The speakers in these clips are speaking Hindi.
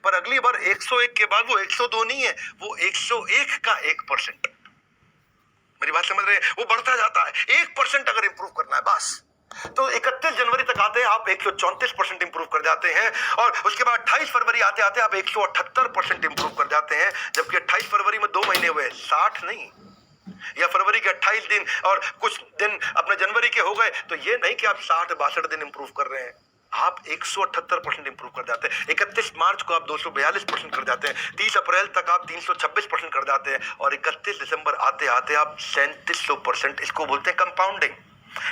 पर अगली बार 101 के बाद वो 102 नहीं है, वो 101 का 1%। मेरी बात समझ रहे हैं? वो बढ़ता जाता है। 1% अगर इंप्रूव करना है बस, तो 31 जनवरी तक आते हैं आप 134% इंप्रूव कर जाते हैं, और उसके बाद 28 फरवरी आते आते आप 178% इंप्रूव कर जाते हैं। जबकि 28 फरवरी में 2 महीने हुए, 60 नहीं, या फरवरी के 28 दिन और कुछ दिन अपने जनवरी के हो गए, तो ये नहीं कि आप 60-62 दिन इंप्रूव कर रहे हैं, आप 178% इंप्रूव कर जाते हैं। 31 मार्च को आप 242% कर जाते हैं, 30 अप्रैल तक आप 326% कर जाते हैं, और 31 दिसंबर आते आते आप 3700%। इसको बोलते हैं कंपाउंडिंग।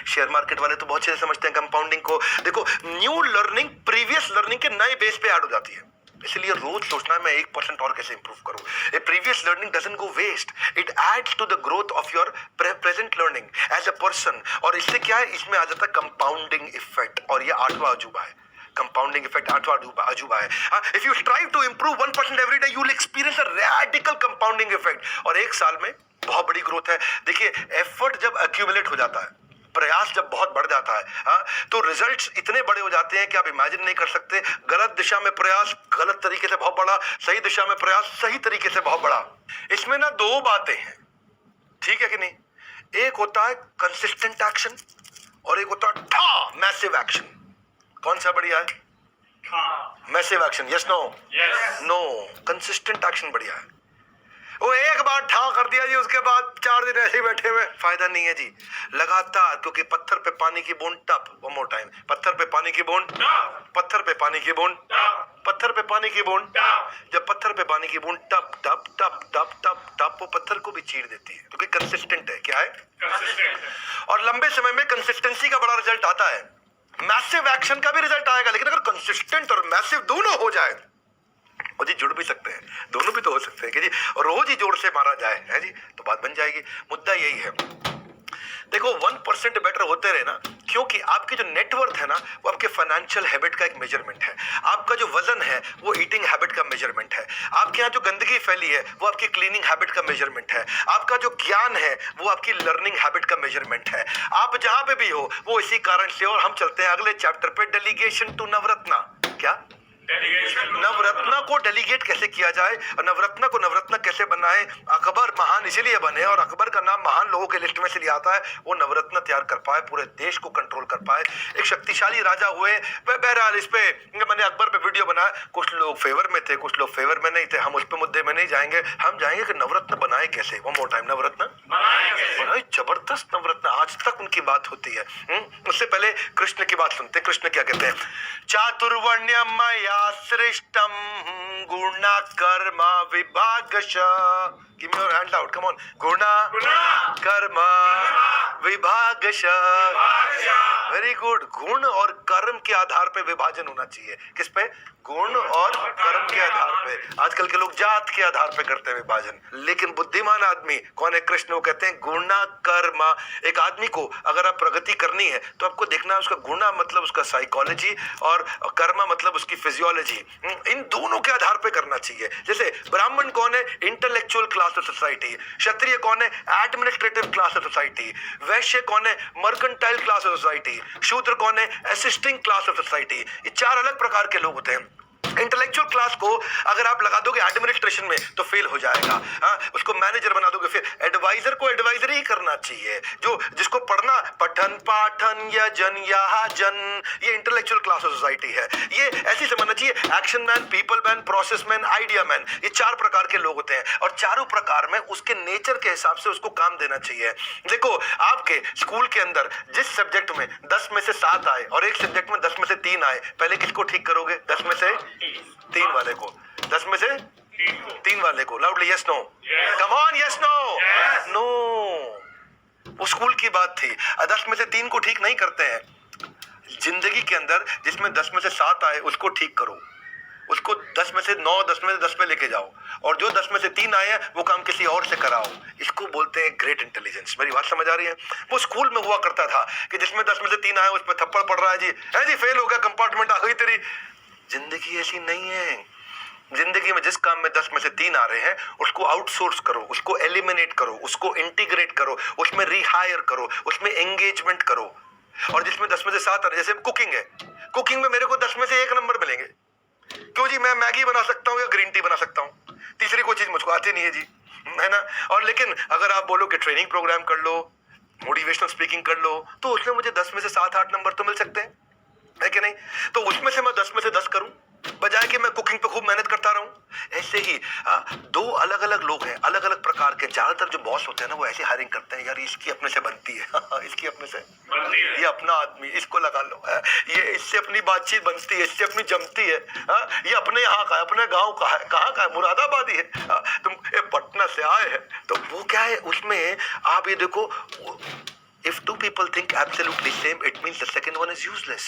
शेयर मार्केट वाले तो बहुत अच्छे से समझते हैं कंपाउंडिंग को। देखो, न्यू लर्निंग प्रीवियस लर्निंग के नए बेस पे ऐड हो जाती है, इसलिए रोज सोचना है मैं 1% और कैसे इंप्रूव करूं। A previous learning doesn't go waste, it adds to the growth of your present learning as a person. और इससे क्या है, इसमें आ जाता है कंपाउंडिंग इफेक्ट, और ये 8वां अजूबा है। कंपाउंडिंग इफेक्ट 8वां अजूबा है। If you strive to improve 1% every day, you will experience a radical compounding effect, और एक साल में बहुत बड़ी ग्रोथ है। देखिए, एफर्ट जब एक्यूमुलेट हो जाता है, प्रयास जब बहुत बढ़ जाता है, हाँ, तो रिजल्ट्स इतने बड़े हो जाते हैं कि आप इमेजिन नहीं कर सकते। गलत दिशा में प्रयास गलत तरीके से बहुत बड़ा, सही दिशा में प्रयास सही तरीके से बहुत बड़ा। इसमें ना 2 बातें हैं, ठीक है कि नहीं? एक होता है कंसिस्टेंट एक्शन, और एक होता है मैसिव एक्शन। कौन सा बढ़िया है? Massive action, yes no? No, consistent action बढ़िया है। वो एक बार ठा कर दिया जी, उसके बाद 4 दिन ऐसे ही बैठे हुए, फायदा नहीं है जी। लगातार, क्योंकि पत्थर पे पानी की बूंद टप, वन मोर टाइम, पत्थर पे पानी की बूंद, पत्थर पे पानी की बूंद, पत्थर पे पानी की बूंद। जब पत्थर पे पानी की बूंद टप टप टप टप टप टप, वो पत्थर को भी चीर देती है, क्योंकि कंसिस्टेंट है। क्या है? और लंबे समय में कंसिस्टेंसी का बड़ा रिजल्ट आता है। मैसिव एक्शन का भी रिजल्ट आएगा, लेकिन अगर कंसिस्टेंट और मैसिव दोनों हो जाए, और जी जुड़ भी सकते हैं, दोनों भी तो हो सकते हैं कि जी रोज ही जोर से मारा जाए, है जी, तो बात बन जाएगी। मुद्दा यही है, देखो 1% बेटर होते रहे ना, क्योंकि आपकी जो नेटवर्थ है ना, वो आपके फाइनेंशियल हैबिट का एक मेजरमेंट है। आपका जो वजन है वो ईटिंग हैबिट का मेजरमेंट है। आपके यहाँ जो गंदगी फैली है वो आपकी क्लीनिंग हैबिट का मेजरमेंट है। आपका जो ज्ञान है वो आपकी लर्निंग हैबिट का मेजरमेंट है। आप जहां पे भी हो वो इसी कारण से। और हम चलते हैं अगले चैप्टर पे, डेलीगेशन टू नवरत्ना। क्या? नवरत्ना को डेलीगेट कैसे किया जाए, नवरत्ना को नवरत्न कैसे बनाए। अकबर महान इसीलिए बने, और अकबर का नाम महान लोगों के लिस्ट में से लिया आता है, वो नवरत्न तैयार कर पाए, पूरे देश को कंट्रोल कर पाए, एक शक्तिशाली राजा हुए। बहरहाल इस पे मैंने अकबर पे वीडियो बनाया, कुछ लोग फेवर में थे, कुछ लोग फेवर में नहीं थे। हम उस पे मुद्दे में नहीं जाएंगे, हम जाएंगे कि नवरत्न बनाए कैसे। वन मोर टाइम, नवरत्न बनाए, जबरदस्त नवरत्न, आज तक उनकी बात होती है। उससे पहले कृष्ण की बात सुनते हैं। कृष्ण क्या कहते हैं? चातुर्वर्ण्यम मया सृष्टम गुण कर्म विभागश। Give me your hand out, come on. गुण कर्म विभागश। Very good. गुण और कर्म के आधार पे विभाजन होना चाहिए। किस पे? गुण और कर्म के आधार पे। आजकल के लोग जात के आधार पे करते हैं विभाजन, लेकिन बुद्धिमान आदमी कौन है? कृष्ण को कहते हैं गुण कर्म। एक आदमी को अगर आप प्रगति करनी है तो आपको देखना है उसका गुणा मतलब उसका साइकोलॉजी, और कर्म मतलब उसकी फिजियोलॉजी। इन दोनों के आधार पे करना चाहिए। जैसे ब्राह्मण कौन है? Intellectual class of society. क्षत्रिय कौन है? Administrative class of society. वैश्य कौन है? Mercantile class of society. शूद्र कौन है? Assisting class of society. ये 4 अलग प्रकार के लोग होते हैं। इंटेलेक्चुअल क्लास को अगर आप लगा दोगे एडमिनिस्ट्रेशन में तो फेल हो जाएगा। उसको मैनेजर बना दोगे। फिर एडवाइजर को एडवाइजर ही करना चाहिए, जो जिसको पढ़ना पठन पाठन यजन यहा जन, ये इंटेलेक्चुअल क्लास ऑफ सोसाइटी है। ये ऐसी समझना चाहिए, action man, people man, process man, idea man. ये 4 प्रकार के लोग होते हैं, और चारों प्रकार में उसके नेचर के हिसाब से उसको काम देना चाहिए। देखो, आपके स्कूल के अंदर जिस सब्जेक्ट में 10 में से 7 आए और एक सब्जेक्ट में 10 में से 3 आए, पहले किसको ठीक करोगे? 10 में से 3 वाले को। 10 में से 3 वाले को। Loudly yes no, come on, yes no, no. वो स्कूल की बात थी। 10 में से 3 को ठीक नहीं करते हैं। जिंदगी के अंदर जिसमें 10 में से 7 आए उसको ठीक करो, उसको 10 में से 9, 10 में से 10 पे लेके जाओ, और जो 10 में से 3 आए हैं वो काम किसी और से कराओ। इसको बोलते हैं ग्रेट इंटेलिजेंस। मेरी बात समझ आ रही है? वो स्कूल में हुआ करता था कि जिसमें 10 में से 3 आए उस पर थप्पड़ पड़ रहा है, जी है जी, फेल हो गया, कंपार्टमेंट आ गई तेरी। जिंदगी ऐसी नहीं है। जिंदगी में जिस काम में 10 में से 3 आ रहे हैं उसको आउटसोर्स करो, उसको एलिमिनेट करो, उसको इंटीग्रेट करो, उसमें रिहायर करो, उसमें एंगेजमेंट करो। और जिसमें 10 में से 7 आ रहे, जैसे कुकिंग है, कुकिंग में मेरे को 10 में से 1 नंबर मिलेंगे, क्यों जी, मैं मैगी बना सकता हूँ या ग्रीन टी बना सकता हूँ, तीसरी कोई चीज मुझको आती नहीं है जी, है ना। और लेकिन अगर आप बोलो कि ट्रेनिंग प्रोग्राम कर लो, मोटिवेशनल स्पीकिंग कर लो, तो उसमें मुझे 10 में से 7-8 नंबर तो मिल सकते हैं, है कि नहीं। तो उसमें से मैं 10 में से 10 करूं, बजाय कि मैं कुकिंग पे खूब मेहनत करता रहूं। ऐसे ही दो अलग अलग लोग हैं, अलग अलग प्रकार के। ज्यादातर जो बॉस होते हैं ना, वो ऐसे हायरिंग करते हैं, यार इसकी अपने से बनती है इसकी अपने से बनती है, ये अपना आदमी, इसको लगा लो, ये इससे अपनी बातचीत बनती है, इससे अपनी जमती है, ये अपने यहाँ का है, अपने गांव का है, कहाँ का है, मुरादाबादी है, तुम पटना से आए हैं। तो वो क्या है उसमें, आप ये देखो, if two people think absolutely same, it means the second one is useless.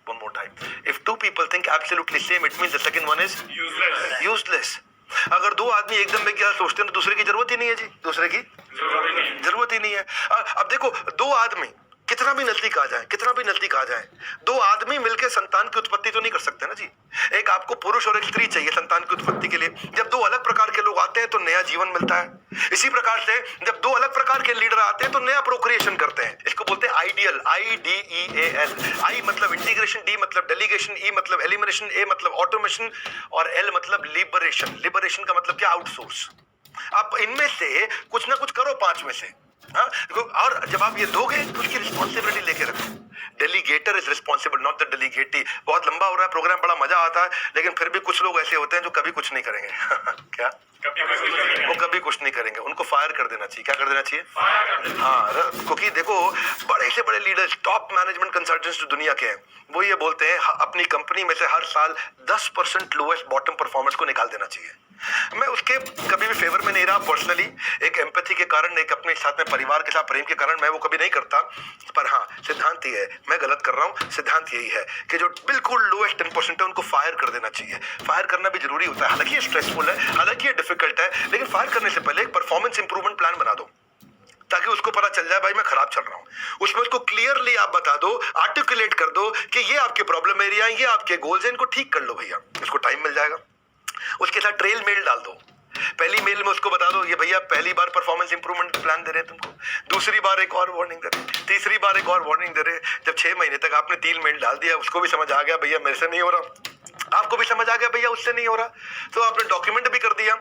One more time. If two people think absolutely same, it means the second one is useless. अगर दो आदमी एकदम में क्या सोचते हैं तो दूसरे की जरूरत ही नहीं है जी, दूसरे की जरूरत ही नहीं है। अब देखो, दो आदमी कितना भी नजदीक आ जाए, कितना भी नजदीक आ जाए, दो आदमी मिलकर संतान की उत्पत्ति तो नहीं कर सकते ना जी। एक आपको पुरुष और एक स्त्री चाहिए संतान की उत्पत्ति के लिए। जब दो अलग प्रकार के लोग आते हैं तो नया जीवन मिलता है। इसी प्रकार से जब दो अलग प्रकार के लीडर आते हैं तो नया प्रोक्रिएशन करते हैं। इसको बोलते हैं आइडियल, IDEAL। आई मतलब इंटीग्रेशन, डी मतलब डेलीगेशन, ई मतलब एलिमिनेशन, ए मतलब ऑटोमेशन और एल मतलब लिबरेशन। लिबरेशन का मतलब क्या, आउटसोर्स। आप इनमें से कुछ ना कुछ करो, 5 में से। और जब आप ये दोगे तो उसकी रिस्पॉन्सिबिलिटी लेके रखो। Delegator is responsible, not the delegatee. बहुत लंबा हो रहा है प्रोग्राम, बड़ा मजा आता है, लेकिन फिर भी कुछ लोग ऐसे होते हैं जो कभी कुछ नहीं करेंगे क्या, वो कभी कुछ नहीं करेंगे, उनको फायर कर देना चाहिए। क्या कर देना चाहिए? हाँ, क्योंकि देखो, बड़े से बड़े लीडर्स, टॉप मैनेजमेंट कंसल्टेंट्स जो दुनिया के हैं, वो ये बोलते हैं अपनी कंपनी में से हर साल 10% लोएस्ट बॉटम परफॉर्मेंस को निकाल देना चाहिए। मैं उसके कभी भी फेवर में नहीं रहा पर्सनली, एक एम्पैथी के कारण, एक अपने साथ में परिवार के साथ प्रेम के कारण मैं वो कभी नहीं करता। पर हाँ, सिद्धांत ये है, मैं गलत कर रहा हूँ, सिद्धांत यही है कि जो बिल्कुल लोएस्ट 10% है उनको फायर कर देना चाहिए। फायर करना भी जरूरी होता है, हालांकि ये स्ट्रेसफुल है, हालांकि ये डिफिकल्ट है, लेकिन फायर करने से पहले एक परफॉर्मेंस इंप्रूवमेंट प्लान बना दो, ताकि उसको पता चल जाए भाई मैं खराब चल रहा हूं। उसमें उसको क्लियरली आप बता दो, आर्टिकुलेट कर दो कि ये आपके प्रॉब्लम एरिया है, ये आपके गोल्स हैं, इनको ठीक कर लो भैया। उसको टाइम मिल जाएगा। उसके साथ ट्रेल मेल डाल दो। पहली मेल में उसको बता दो, ये भैया पहली बार परफॉर्मेंस इंप्रूवमेंट प्लान दे रहे हैं तुमको, दूसरी बार एक और वार्निंग दे रहे, तीसरी बार एक और वार्निंग दे रहे। जब 6 महीने तक आपने 3 मेल डाल दिया, उसको भी समझ आ गया भैया मेरे से नहीं हो रहा, आपको भी समझ आ गया भैया उससे नहीं हो रहा, तो आपने डॉक्यूमेंट भी कर दिया,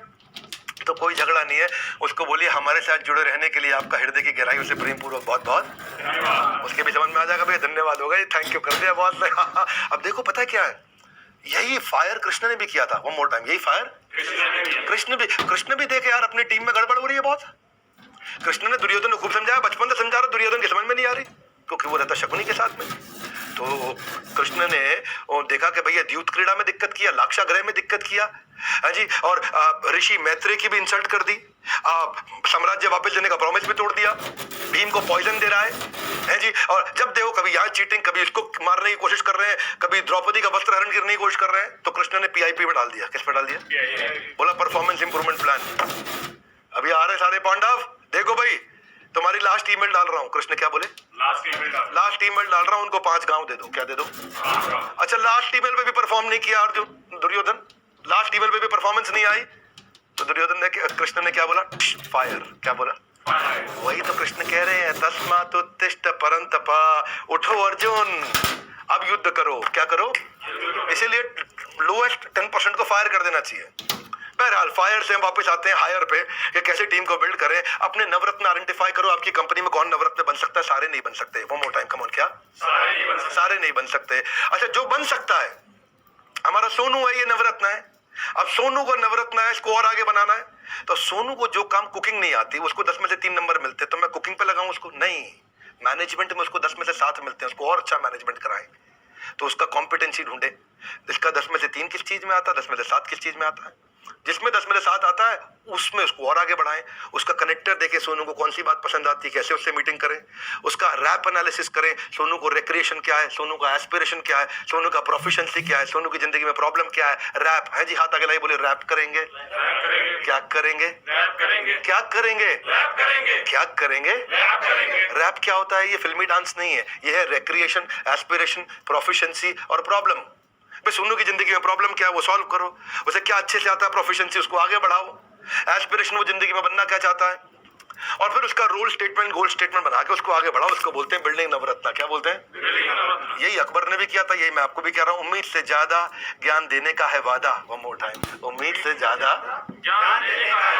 तो कोई झगड़ा नहीं है। उसको बोलिए हमारे साथ जुड़े रहने के लिए आपका हृदय की गहराइयों से प्रेम पूर्वक बहुत बहुत धन्यवाद। उसके भी समझ में आ जाएगा भैया धन्यवाद होगा, थैंक यू कर दिया बहुत। अब देखो पता है क्या है, यही फायर कृष्ण ने भी किया था। वन मोर टाइम, यही फायर कृष्ण भी देखे यार अपनी टीम में गड़बड़ हो रही है बहुत। कृष्ण ने दुर्योधन को खूब समझाया, बचपन से समझा रहा, दुर्योधन की समझ में नहीं आ रही क्योंकि वो रहता शकुनी के साथ में। तो कृष्ण ने देखा कि भैया द्यूत क्रीड़ा में दिक्कत किया, लाक्षागृह में दिक्कत किया, हाँ जी, और ऋषि मैत्रेय की भी इंसल्ट कर दी, साम्राज्य वापस देने का प्रॉमिस भी तोड़ दिया, भीम को पॉइजन दे रहा है जी। और जब देखो कभी यहाँ चीटिंग, कभी इसको मारने की कोशिश कर रहे हैं, कभी द्रौपदी का वस्त्र हरण करने की कोशिश कर रहे हैं, तो कृष्ण ने PIP में डाल दिया। किस पे डाल दिया? बोला परफॉर्मेंस इंप्रूवमेंट प्लान। अभी आ रहे सारे पांडव, देखो भाई तुम्हारी लास्ट ईमेल डाल रहा हूँ। कृष्ण क्या बोले? लास्ट ईमेल डाल रहा हूँ, उनको 5 गांव दे दो। क्या दे दो? अच्छा, लास्ट ईमेल पे भी परफॉर्म नहीं किया अर्जुन, दुर्योधन, लास्ट ईमेल पे भी परफॉर्मेंस नहीं आई, तो दुर्योधन ने, कृष्ण ने क्या बोला? फायर। क्या बोला? वही तो कृष्ण कह रहे हैं, तस्मात् उत्तिष्ठ परंतप, उठो अर्जुन, अब युद्ध करो। क्या करो? इसीलिए लोएस्ट 10% को फायर कर देना चाहिए। बहरहाल फायर से हम वापस आते हैं हायर पे कि कैसे टीम को बिल्ड करें। अपने नवरत्न आइडेंटिफाई करो, आपकी कंपनी में कौन नवरत्न बन सकता है। सारे नहीं बन सकते। One more time, come on, क्या सारे नहीं बन सकते? अच्छा, जो बन सकता है, हमारा सोनू है, ये नवरत्न है। अब सोनू को नवरत्न है, इसको और आगे बनाना है, तो सोनू को जो काम कुकिंग नहीं आती, उसको 10 में से 3 नंबर मिलते, तो मैं कुकिंग पे लगाऊं उसको? नहीं, मैनेजमेंट में उसको 10 में से 7 मिलते हैं, उसको और अच्छा मैनेजमेंट कराएं, तो उसका कॉम्पिटेंसी ढूंढे। इसका 10 में से 3 किस चीज में आता है, 10 में से 7 किस चीज में आता है, जिसमें 10 में से 7 आता है उसमें उसको और आगे बढ़ाएं। उसका कनेक्टर देखें, सोनू को कौन सी बात पसंद आती है, कैसे उससे मीटिंग करें, उसका रैप एनालिसिस करें, सोनू को रिक्रिएशन क्या है, सोनू का एस्पिरेशन क्या है, सोनू का प्रोफिशिएंसी क्या है, सोनू की जिंदगी में प्रॉब्लम क्या है। रैप है जी, हाथ आगे लाई, बोले रैप करेंगे। क्या करेंगे? क्या करेंगे? क्या करेंगे? रैप क्या होता है? ये फिल्मी डांस नहीं है, ये है रिक्रिएशन, एस्पिरेशन, प्रोफिशिएंसी और प्रॉब्लम। सोनू की जिंदगी में प्रॉब्लम क्या है वो सॉल्व करो, उसे क्या अच्छे से आता है, प्रोफिशिएंसी उसको आगे बढ़ाओ, एस्पिरेशन वो जिंदगी में बनना क्या चाहता है, और फिर उसका रोल स्टेटमेंट गोल स्टेटमेंट बना के उसको आगे बढ़ाओ। उसको बोलते हैं बिल्डिंग नवरत्ना। क्या बोलते हैं? यही अकबर ने भी किया था, यही मैं आपको भी कह रहा हूं। उम्मीद से ज्यादा ज्ञान देने का है वादा। वन मोर टाइम, उम्मीद से ज्यादा ज्ञान देने का है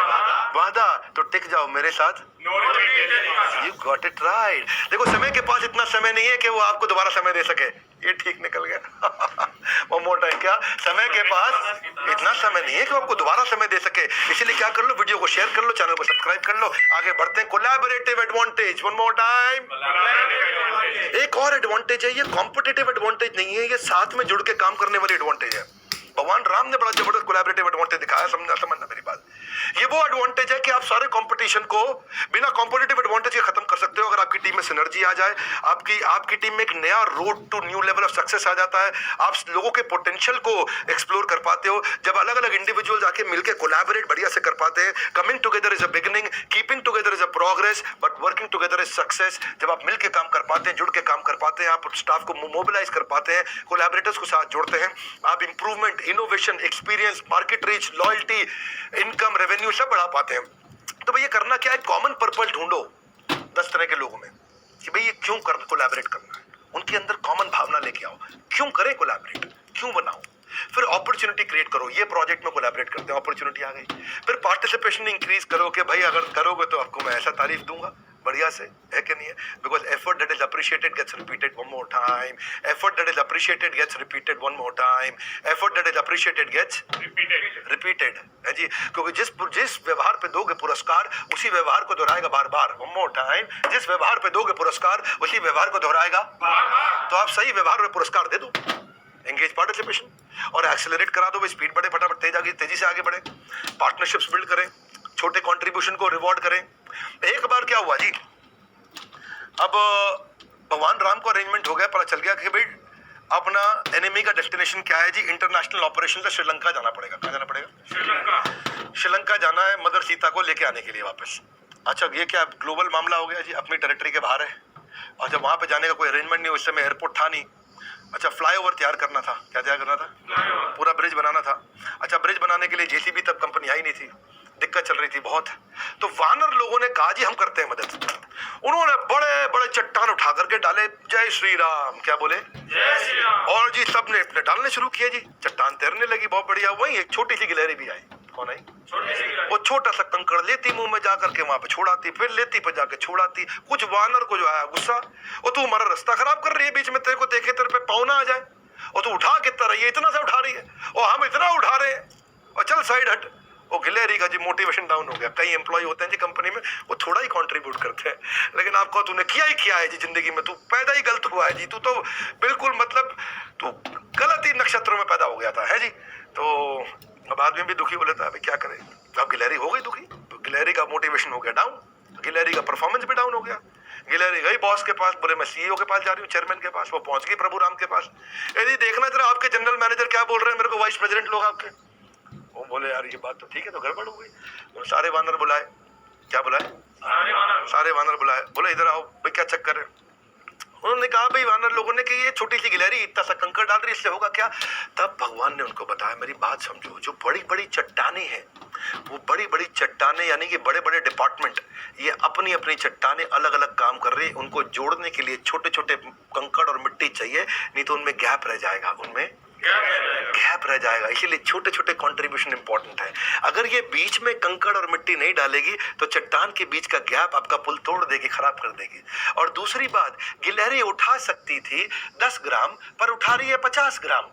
वादा। तो टिक जाओ मेरे साथ। You got it right. देखो, समय के पास इतना समय नहीं है कि वो आपको दोबारा समय दे सके। ये ठीक निकल गया। वन मोर टाइम, क्या समय के पास इतना समय नहीं है कि वो आपको दोबारा समय दे सके। इसीलिए क्या कर लो, वीडियो को शेयर कर लो, चैनल को सब्सक्राइब कर लो, आगे बढ़ते हैं। Collaborative advantage. One more time. एक और एडवांटेज है, ये कॉम्पिटिटिव एडवांटेज नहीं है, ये साथ में जुड़ के काम करने वाली एडवांटेज है। भगवान राम ने बड़ा जबरदस्त कोलैबोरेटिव एडवांटेज दिखाया। समझना मेरी बात। ये वो एडवांटेज है कि आप सारे कंपटीशन को बिना कॉम्पिटिटिव एडवांटेज के खत्म कर सकते हो। अगर आपकी टीम में सिनर्जी आ जाए, आपकी टीम में एक नया road to new level of success आ जाता है। आप लोगों के पोटेंशियल को एक्सप्लोर कर पाते हो। जब अलग अलग इंडिविजुअल जाके मिलकर कोलैबोरेट बढ़िया से कर पाते हैं। Coming together is a beginning, keeping together is a progress, but working together is success. जब आप मिलकर काम कर पाते हैं, जुड़ के काम कर पाते हैं, आप स्टाफ को मोबिलाइज कर पाते हैं, कोलैबोरेटर्स को साथ जोड़ते हैं, आप improvement, innovation, experience, market reach, loyalty, income, revenue सब बढ़ा पाते हैं। तो भैया करना क्या है? कॉमन पर्पस ढूंढो 10 तरह के लोगों में कि भाई ये क्यों कोलैबोरेट करना है। उनके अंदर कॉमन भावना लेके आओ। क्यों करें कोलैबोरेट, क्यों बनाओ। फिर अपॉर्चुनिटी क्रिएट करो। ये प्रोजेक्ट में कोलैबोरेट करते हैं, अपॉर्चुनिटी आ गई। फिर पार्टिसिपेशन इंक्रीज करो कि भाई अगर करोगे तो आपको मैं ऐसा तारीफ दूंगा बढ़िया से, है कि नहीं है? Because effort that is appreciated gets repeated one more time. Effort that is appreciated gets repeated one more time. Effort that is appreciated gets repeated है जी। क्योंकि जिस व्यवहार पे दोगे पुरस्कार, उसी व्यवहार को दोहराएगा बार बार। वन मोर टाइम, जिस व्यवहार पे दोगे पुरस्कार, उसी व्यवहार को दोहराएगा बार बार। तो आप सही व्यवहार में पुरस्कार दे दो, एंगेज पार्टिसिपेशन, और एक्सेलरेट करा दो। स्पीड बढ़े, फटाफट तेजी से आगे बढ़े, पार्टनरशिप्स बिल्ड करें, छोटे कंट्रीब्यूशन को रिवॉर्ड करें। एक बार क्या हुआ जी, अब भगवान राम को अरेंजमेंट हो गया, पता चल गया कि भाई अपना एनिमी का डेस्टिनेशन क्या है जी। इंटरनेशनल ऑपरेशन से श्रीलंका जाना पड़ेगा। कहाँ जाना पड़ेगा? श्रीलंका जाना है मदर सीता को लेके आने के लिए वापस। अच्छा, ये क्या ग्लोबल मामला हो गया जी, अपनी टेरिटरी के बाहर है। अच्छा, वहां पे जाने का कोई अरेंजमेंट नहीं, उस समय एयरपोर्ट था नहीं। अच्छा, फ्लाईओवर तैयार करना था। क्या तैयार करना था? पूरा ब्रिज बनाना था। अच्छा, ब्रिज बनाने के लिए जेसीबी तब कंपनी आई नहीं थी, दिक्कत चल रही थी बहुत। तो वानर लोगों ने कहा जी हम करते हैं मदद। उन्होंने बड़े बड़े चट्टान उठा करके डाले, जय श्री राम। क्या बोले? जय श्री राम। और जी सबने अपने डालने शुरू किया जी, चट्टान तैरने लगी, बहुत बढ़िया। वहीं एक छोटी सी गिलहरी भी आई। कौन आई? वो छोटा सा कंकड़ लेती मुंह में जाकर के वहां पे छोड़ाती, फिर लेती पे जाके छोड़ाती। कुछ वानर को जो आया गुस्सा, और तू हमारा रास्ता खराब कर रही है, बीच में तेरे को देखे तेरे पे पाँव ना आ जाए, और तू उठा कितना रही है, इतना सा उठा रही है, और हम इतना उठा रहे हैं, और चल साइड हट। वो गिलहरी का जी मोटिवेशन डाउन हो गया। कई एम्प्लॉय होते हैं जी कंपनी में, वो थोड़ा ही कंट्रीब्यूट करते हैं, लेकिन आपको तूने किया ही किया है जी जिंदगी में, तू पैदा ही गलत हुआ है जी, तू तो बिल्कुल मतलब तू गलत ही नक्षत्रों में पैदा हो गया था, है जी। तो अब आदमी भी दुखी हो लेता है, क्या करे। अब गिलहरी हो गई दुखी, तो गिलहरी का मोटिवेशन हो गया डाउन, गिलहरी का परफॉर्मेंस भी डाउन हो गया। गिलहरी गई बॉस के पास, बोले मैं सीईओ के पास जा रही हूँ, चेयरमैन के पास। वो पहुंच गई प्रभु राम के पास। यदि देखना जरा आपके जनरल मैनेजर क्या बोल रहे हैं मेरे को, वाइस प्रेसिडेंट लोग आपके। वो बोले यार ये बात तो ठीक है, तो गड़बड़ हो गई। तो सारे वानर बुलाए। क्या बुलाए? सारे वानर बुलाए। बोले इधर आओ भाई, क्या चक्कर है? उन्होंने कहा भाई वानर लोगों ने कि ये छोटी सी गिलहरी इतना सा कंकड़ डाल रही, इससे होगा क्या? तब भगवान ने उनको बताया, मेरी बात समझो, जो बड़ी बड़ी चट्टाने हैं, वो बड़ी बड़ी चट्टाने यानी कि बड़े बड़े डिपार्टमेंट, ये अपनी अपनी चट्टाने अलग अलग काम कर रही है। उनको जोड़ने के लिए छोटे छोटे कंकड़ और मिट्टी चाहिए, नहीं तो उनमें गैप रह जाएगा, उनमें गैप रह जाएगा। इसीलिए छोटे छोटे कंट्रीब्यूशन इंपॉर्टेंट है। अगर ये बीच में कंकड़ और मिट्टी नहीं डालेगी तो चट्टान के बीच का गैप आपका पुल तोड़ देगी, खराब कर देगी। और दूसरी बात, गिलहरी उठा सकती थी 10 ग्राम, पर उठा रही है 50 ग्राम,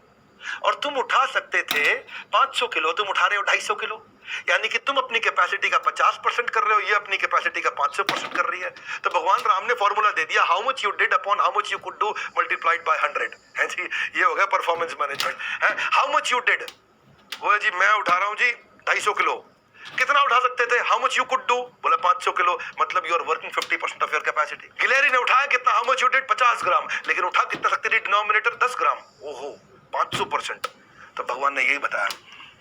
और तुम उठा सकते थे 500 किलो, तुम उठा रहे हो 250 किलो। यानी कि तुम अपनी कैपेसिटी का 50% कर रहे हो, ये अपनी कैपेसिटी का 500% कर रही है। तो भगवान राम ने फॉर्मूला दे दिया, how much you did upon how much you could do multiplied by 100, है जी। ये हो गया परफॉर्मेंस मैनेजमेंट है। हाउ मच यू डिड, वो जी मैं उठा रहा हूं जी 250 किलो। कितना उठा सकते थे? How much you could do, बोला 500 किलो, मतलब you are working 50% of your capacity. गिलहरी ने उठाया कितना? How much you did 50 gram, लेकिन उठा कितना सकती थी? Denominator 10 gram. ओहो, 500%। तो भगवान ने यही बताया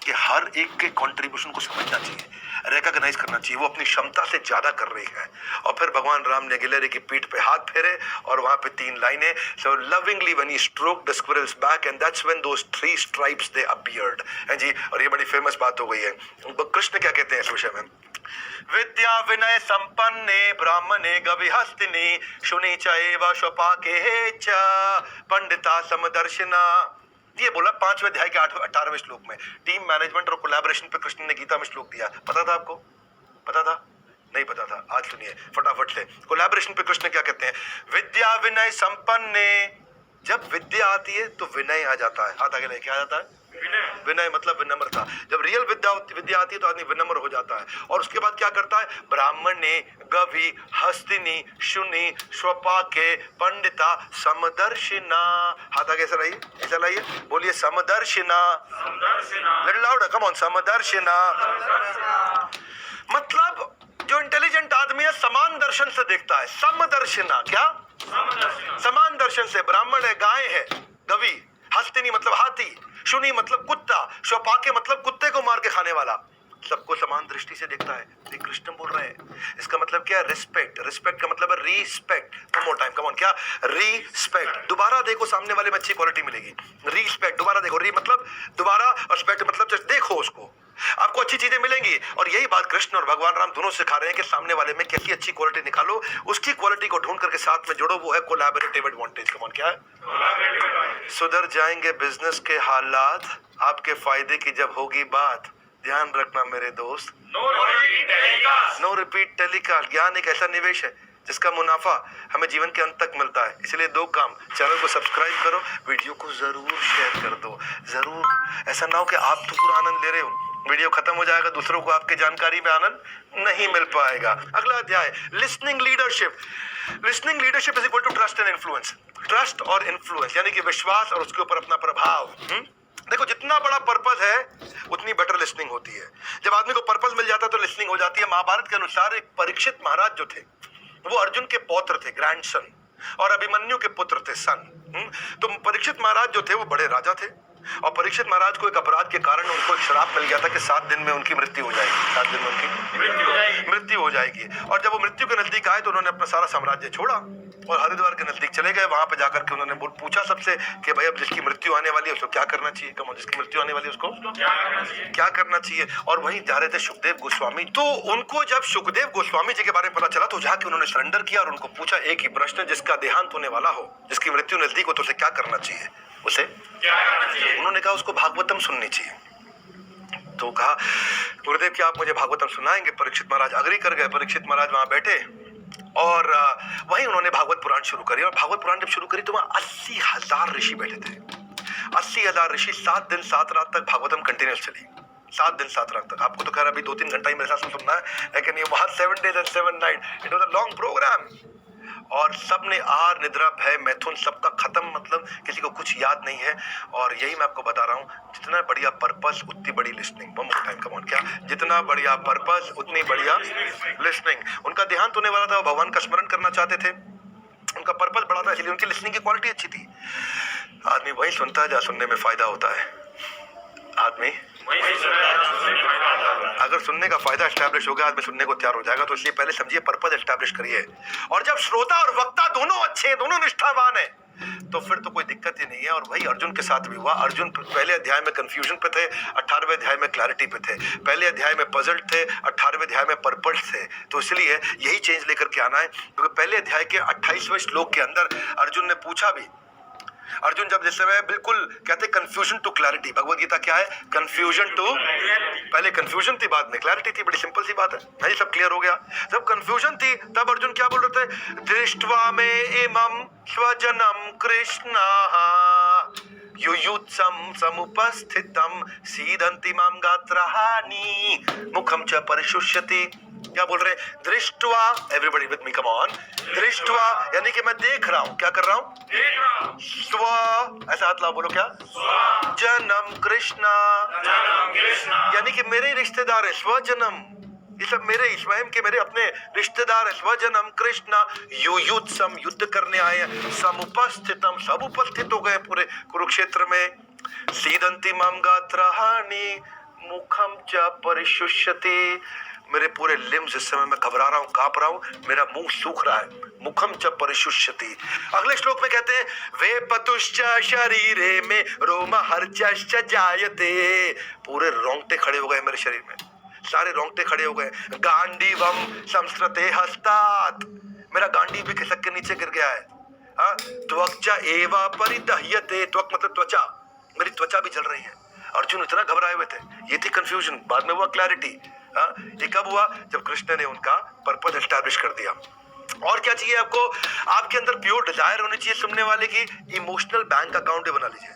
कि हर एक के कंट्रीब्यूशन को समझना चाहिए, रिकॉग्नाइज करना चाहिए, वो अपनी क्षमता से ज्यादा कर रही है। और फिर भगवान राम ने गिलहरी की पीठ पे हाथ फेरे, और वहां पे 3 लाइनें, so lovingly when he stroked the squirrels back and that's when those 3 stripes they appeared, है जी। और ये बड़ी फेमस बात हो गई है। कृष्ण क्या कहते हैं इस विषय में? विद्या विनय संपन्ने ब्राह्मणे गविहस्तिनी शुनि च एव स्वपाके च पंडिता समदर्शिना। ये बोला 5वें अध्याय के 18वें श्लोक में। टीम मैनेजमेंट और कोलैबोरेशन पे कृष्ण ने गीता में श्लोक दिया। पता था आपको? पता था? नहीं पता था? आज सुनिए फटाफट से। कोलैबोरेशन पे कृष्ण क्या कहते हैं? विद्या विनय संपन्ने। जब विद्या आती है तो विनय आ जाता है। हाथ आगे लेके आ जाता है। विनय मतलब विनम्रता। जब रियल विद्या आती है तो आदमी विनम्र हो जाता है। और उसके बाद क्या करता है? ब्राह्मणे गवि हस्तिनी शुनि स्वपाके पंडिता समदर्शिना। हाथ आगे ऐसा लाइए, ऐसा लाइए, बोलिए समदर्शिना। लिटिल लाउडर, कम ऑन, समदर्शिना। मतलब जो इंटेलिजेंट आदमी है समान दर्शन से देखता है। समदर्शिना क्या? समान दर्शन से। ब्राह्मण है, गाय है, गवि, हस्तिनी मतलब हाथी, शुनि मतलब कुत्ता, स्वपाके मतलब कुत्ते को मार के खाने वाला, सबको समान दृष्टि से देखता है। ये कृष्ण बोल रहे हैं। इसका मतलब क्या है? रिस्पेक्ट। रिस्पेक्ट का मतलब है respect. Come on time, come on, क्या? रिस्पेक्ट। दोबारा देखो, सामने वाले में अच्छी क्वालिटी मिलेगी। रिस्पेक्ट, दोबारा देखो। री मतलब दोबारा और स्पेक्ट मतलब जस्ट देखो उसको, आपको अच्छी चीजें मिलेंगी। और यही बात कृष्ण और भगवान राम दोनों सिखा रहे हैं कि सामने वाले में कैसी अच्छी क्वालिटी निकालो, उसकी क्वालिटी को ढूंढ करके साथ में जोड़ो। वो है कोलैबोरेटिव एडवांटेज। कम ऑन, क्या है? सुधर जाएंगे बिजनेस के हालात आपके फायदे की जब होगी बात। ध्यान रखना मेरे दोस्त, नो रिपीट टेलीकास्ट। ज्ञान एक ऐसा निवेश है जिसका मुनाफा हमें जीवन के अंत तक मिलता है। इसलिए दो काम, चैनल को सब्सक्राइब करो, वीडियो को जरूर शेयर कर दो, जरूर। ऐसा ना हो कि आप तो पूरा आनंद ले रहे हो, वीडियो खत्म हो जाएगा, दूसरों को आपके जानकारी में आनंद नहीं मिल पाएगा। अगला अध्याय, listening leadership. Listening leadership is equal to trust and influence. Trust और इन्फ्लुएंस यानी कि विश्वास और उसके ऊपर अपना प्रभाव। देखो, जितना बड़ा पर्पस है उतनी बेटर लिसनिंग होती है। जब आदमी को पर्पस मिल जाता है तो लिसनिंग हो जाती है। महाभारत के अनुसार एक परीक्षित महाराज जो थे वो अर्जुन के पौत्र थे, ग्रैंडसन, और अभिमन्यु के पुत्र थे, सन। तो परीक्षित महाराज जो थे वो बड़े राजा थे। और परीक्षित महाराज को एक अपराध के कारण उनको एक श्राप मिल गया था कि 7 दिन में उनकी मृत्यु हो जाएगी। 7 दिन में उनकी मृत्यु हो जाएगी। और जब वो मृत्यु के नजदीक आए तो उन्होंने अपना सारा साम्राज्य छोड़ा और हरिद्वार के नजदीक चले गए। वहां पे जाकर के उन्होंने पूछा सबसे कि भाई अब जिसकी मृत्यु आने वाली है उसको क्या करना चाहिए? कम, जिसकी मृत्यु आने वाली है उसको क्या करना चाहिए? और वहीं जा रहे थे सुखदेव गोस्वामी। तो उनको जब सुखदेव गोस्वामी जी के बारे में पता चला तो जाके उन्होंने सरेंडर किया और उनको पूछा एक ही प्रश्न, जिसका देहांत होने वाला हो, जिसकी मृत्यु नजदीक हो, तो उसे क्या करना चाहिए? उसे क्या करना चाहिए? उन्होंने कहा उसको भागवतम सुननी चाहिए। तो कहा गुरुदेव क्या आप मुझे भागवतम सुनाएंगे? परीक्षित महाराज अग्री कर गए। परीक्षित महाराज वहां बैठे और वहीं उन्होंने भागवत पुराण शुरू करी। और भागवत पुराण जब शुरू करी तो वहां 80,000 ऋषि बैठे थे। 80,000 ऋषि 7 दिन 7 रात तक भागवतम कंटिन्यूस चली। 7 दिन 7 रात तक। आपको तो खैर अभी 2-3 घंटा ही मेरे साथ सुनना है, लेकिन ये वहां 7 days and 7 nights, it was a long program. और सबने आहार निद्रा भय मैथुन सबका खत्म, मतलब किसी को कुछ याद नहीं है। और यही मैं आपको बता रहा हूँ, जितना बढ़िया पर्पस उतनी बड़ी listening. One more time, come on, क्या? जितना बढ़िया पर्पस उतनी बढ़िया लिसनिंग। उनका देहांत होने वाला था, वो भगवान का स्मरण करना चाहते थे, उनका पर्पस बड़ा था, इसलिए उनकी लिसनिंग की क्वालिटी अच्छी थी। आदमी वही सुनता है जहाँ सुनने में फायदा होता है। आदमी अगर सुनने का फायदा एस्टैब्लिश हो गया, आदमी सुनने को तैयार हो जाएगा। तो इसलिए पहले समझिए, पर्पस एस्टैब्लिश करिए। और जब श्रोता और वक्ता दोनों अच्छे हैं, दोनों निष्ठावान है, तो फिर तो कोई दिक्कत ही नहीं है। और वही अर्जुन के साथ भी हुआ। अर्जुन पहले अध्याय में कंफ्यूजन पे थे, 18वें अध्याय में क्लैरिटी पे थे। पहले अध्याय में पजल थे, 18वें अध्याय में पर्पस थे। तो इसलिए यही चेंज लेकर के आना है, क्योंकि पहले अध्याय के 28वें श्लोक के अंदर अर्जुन ने पूछा भी। अर्जुन जब जिस समय बिल्कुल कहते confusion to clarity, Bhagavad Gita क्या है? कंफ्यूजन टू, पहले कंफ्यूजन थी, बाद में क्लैरिटी थी। बड़ी सिंपल सी बात है, नहीं सब क्लियर हो गया। जब कंफ्यूजन थी तब अर्जुन क्या बोल रहे थे? दृष्ट्वा में इमं स्वजनम कृष्ण युयुत्सम समुपस्थितम सीदंति माम गात्रहानि मुखम च परिशुष्यति। क्या बोल रहे? दृष्ट्वा, everybody with me, come on. दृष्ट्वा यानी कि मैं देख रहा हूं। क्या कर रहा हूं? स्व, ऐसा हाथ लाओ, बोलो क्या? जन्म कृष्णा, यानी कि मेरे ही रिश्तेदार है। स्वजनम, ये सब मेरे ही स्वयं के, मेरे अपने रिश्तेदार है। स्वजनम कृष्णा युयुत्सम, युद्ध करने आए हैं। समुपस्थितम, सब उपस्थित हो गए पूरे कुरुक्षेत्र में। सीदंति माम गात्रहानि मुखम च परिशुष्यति, मेरे पूरे लिम्स इस समय मैं घबरा रहा हूं, कांप रहा हूं, मेरा मुंह सूख रहा है। मुखम च परिशुष्यति। अगले श्लोक में कहते हैं वे पतुश्च शरीरे में रोम हर्चश्च जायते, पूरे रोंगटे खड़े हो गए मेरे शरीर में। सारे रोंगटे खड़े हो गए। गांडीवम संस्कृते हस्तात्, मेरा गांडी भी खिसक के नीचे गिर गया है। हाँ, त्वचा एवा परिदह्यते, त्वक मतलब त्वचा, मेरी त्वचा भी जल रही है। अर्जुन इतना घबराए हुए थे, ये थी कंफ्यूजन। बाद में हुआ क्लैरिटी। ये कब हुआ? जब कृष्ण ने उनका पर्पस एस्टैब्लिश कर दिया। और क्या चाहिए आपको? आपके अंदर प्योर डिजायर होनी चाहिए सुनने वाले की। इमोशनल बैंक अकाउंट बना लीजिए।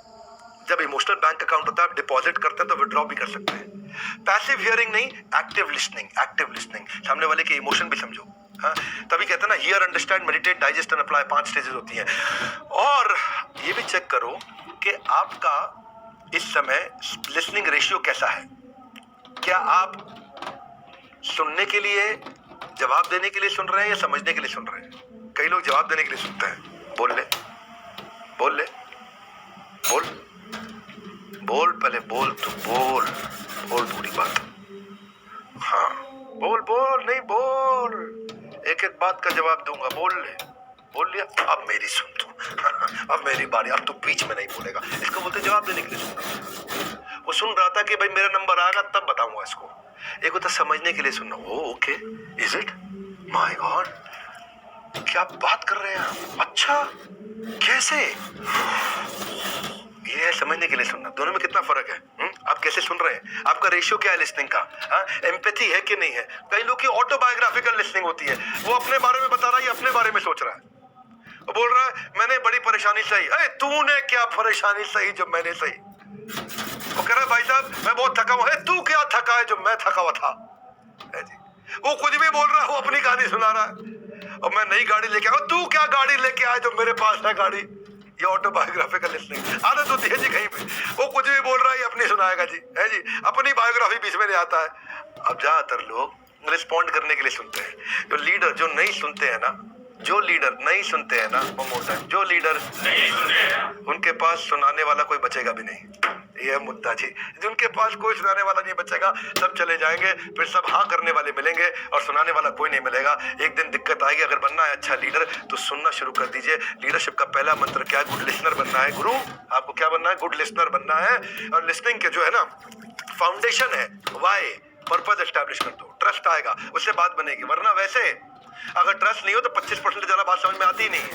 जब इमोशनल बैंक अकाउंट होता है, आप डिपॉजिट करते हैं तो विड्रॉ भी कर सकते हैं। पैसिव हियरिंग नहीं, एक्टिव लिसनिंग। एक्टिव लिसनिंग, सामने वाले के इमोशन भी समझो। हाँ, तभी कहते हैं ना, here, understand, meditate, digest and apply, 5 stages होती हैं। और ये भी चेक करो कि आपका इस समय लिसनिंग रेशियो कैसा है। क्या आप सुनने के लिए, जवाब देने के लिए सुन रहे हैं या समझने के लिए सुन रहे हैं? कई लोग जवाब देने के लिए सुनते हैं। बोल ले, बोल ले, बोल बोल, पहले बोल, तो बोल बोल थोड़ी बात। हाँ, बोल बोल, नहीं बोल, एक एक बात का जवाब दूंगा। बोल ले, बोल लिया, अब मेरी सुन तू। अब मेरी बारी, अब तू बीच में नहीं बोलेगा। इसको बोलते जवाब देने के लिए सुनना। वो सुन रहा था कि भाई मेरा नंबर आएगा तब बताऊंगा इसको। एक होता समझने के लिए सुनना। Oh okay, is it, my god, क्या बात कर रहे हैं आप, अच्छा, कैसे? ये है समझने के लिए सुनना। दोनों में कितना फर्क है? आप कैसे सुन रहे हैं? आपका रेशियो क्या है लिसनिंग का? एम्पैथी है कि नहीं है? कई लोग की ऑटोबायोग्राफिकल लिसनिंग होती है। वो अपने बारे में बता रहा है, अपने बारे में सोच रहा है। वो बोल रहा है मैंने बड़ी परेशानी सही। अरे तूने क्या परेशानी सही जो मैंने सही? वो कह रहा है भाई साहब मैं बहुत थका हुआ। तू क्या थका है जो मैं थका हुआ था? वो कुछ भी बोल रहा है, वो अपनी कहानी सुना रहा है। और मैं नई गाड़ी लेके आया, तू क्या गाड़ी लेके आया जो मेरे पास है गाड़ी? ये ऑटोबायोग्राफिकल लिसनिंग आदत होती है जी कहीं पे। वो कुछ भी बोल रहा है, अपनी सुनाएगा जी, है जी, अपनी बायोग्राफी बीच में ले आता है। अब ज्यादातर लोग रिस्पॉन्ड करने के लिए सुनते हैं। जो लीडर जो नहीं सुनते हैं ना, जो लीडर नहीं सुनते हैं ना, जो लीडर नहीं सुनते हैं, उनके पास सुनाने वाला कोई बचेगा भी नहीं। ये मुद्दा जी, जिनके पास कोई सुनाने वाला नहीं बचेगा, सब चले जाएंगे, फिर सब हाँ करने वाले मिलेंगे और सुनाने वाला कोई नहीं मिलेगा। एक दिन दिक्कत आएगी। अगर बनना है अच्छा लीडर तो सुनना शुरू कर दीजिए। लीडरशिप का पहला मंत्र क्या है? गुड लिसनर बनना है। गुरु आपको क्या बनना है? गुड लिसनर बनना है। और लिसनिंग के जो है ना फाउंडेशन है, वाई, पर्पस एस्टैब्लिश कर दो, ट्रस्ट आएगा, उससे बात बनेगी। वरना वैसे अगर ट्रस्ट नहीं हो तो 25% ज्यादा बात समझ में आती ही नहीं है।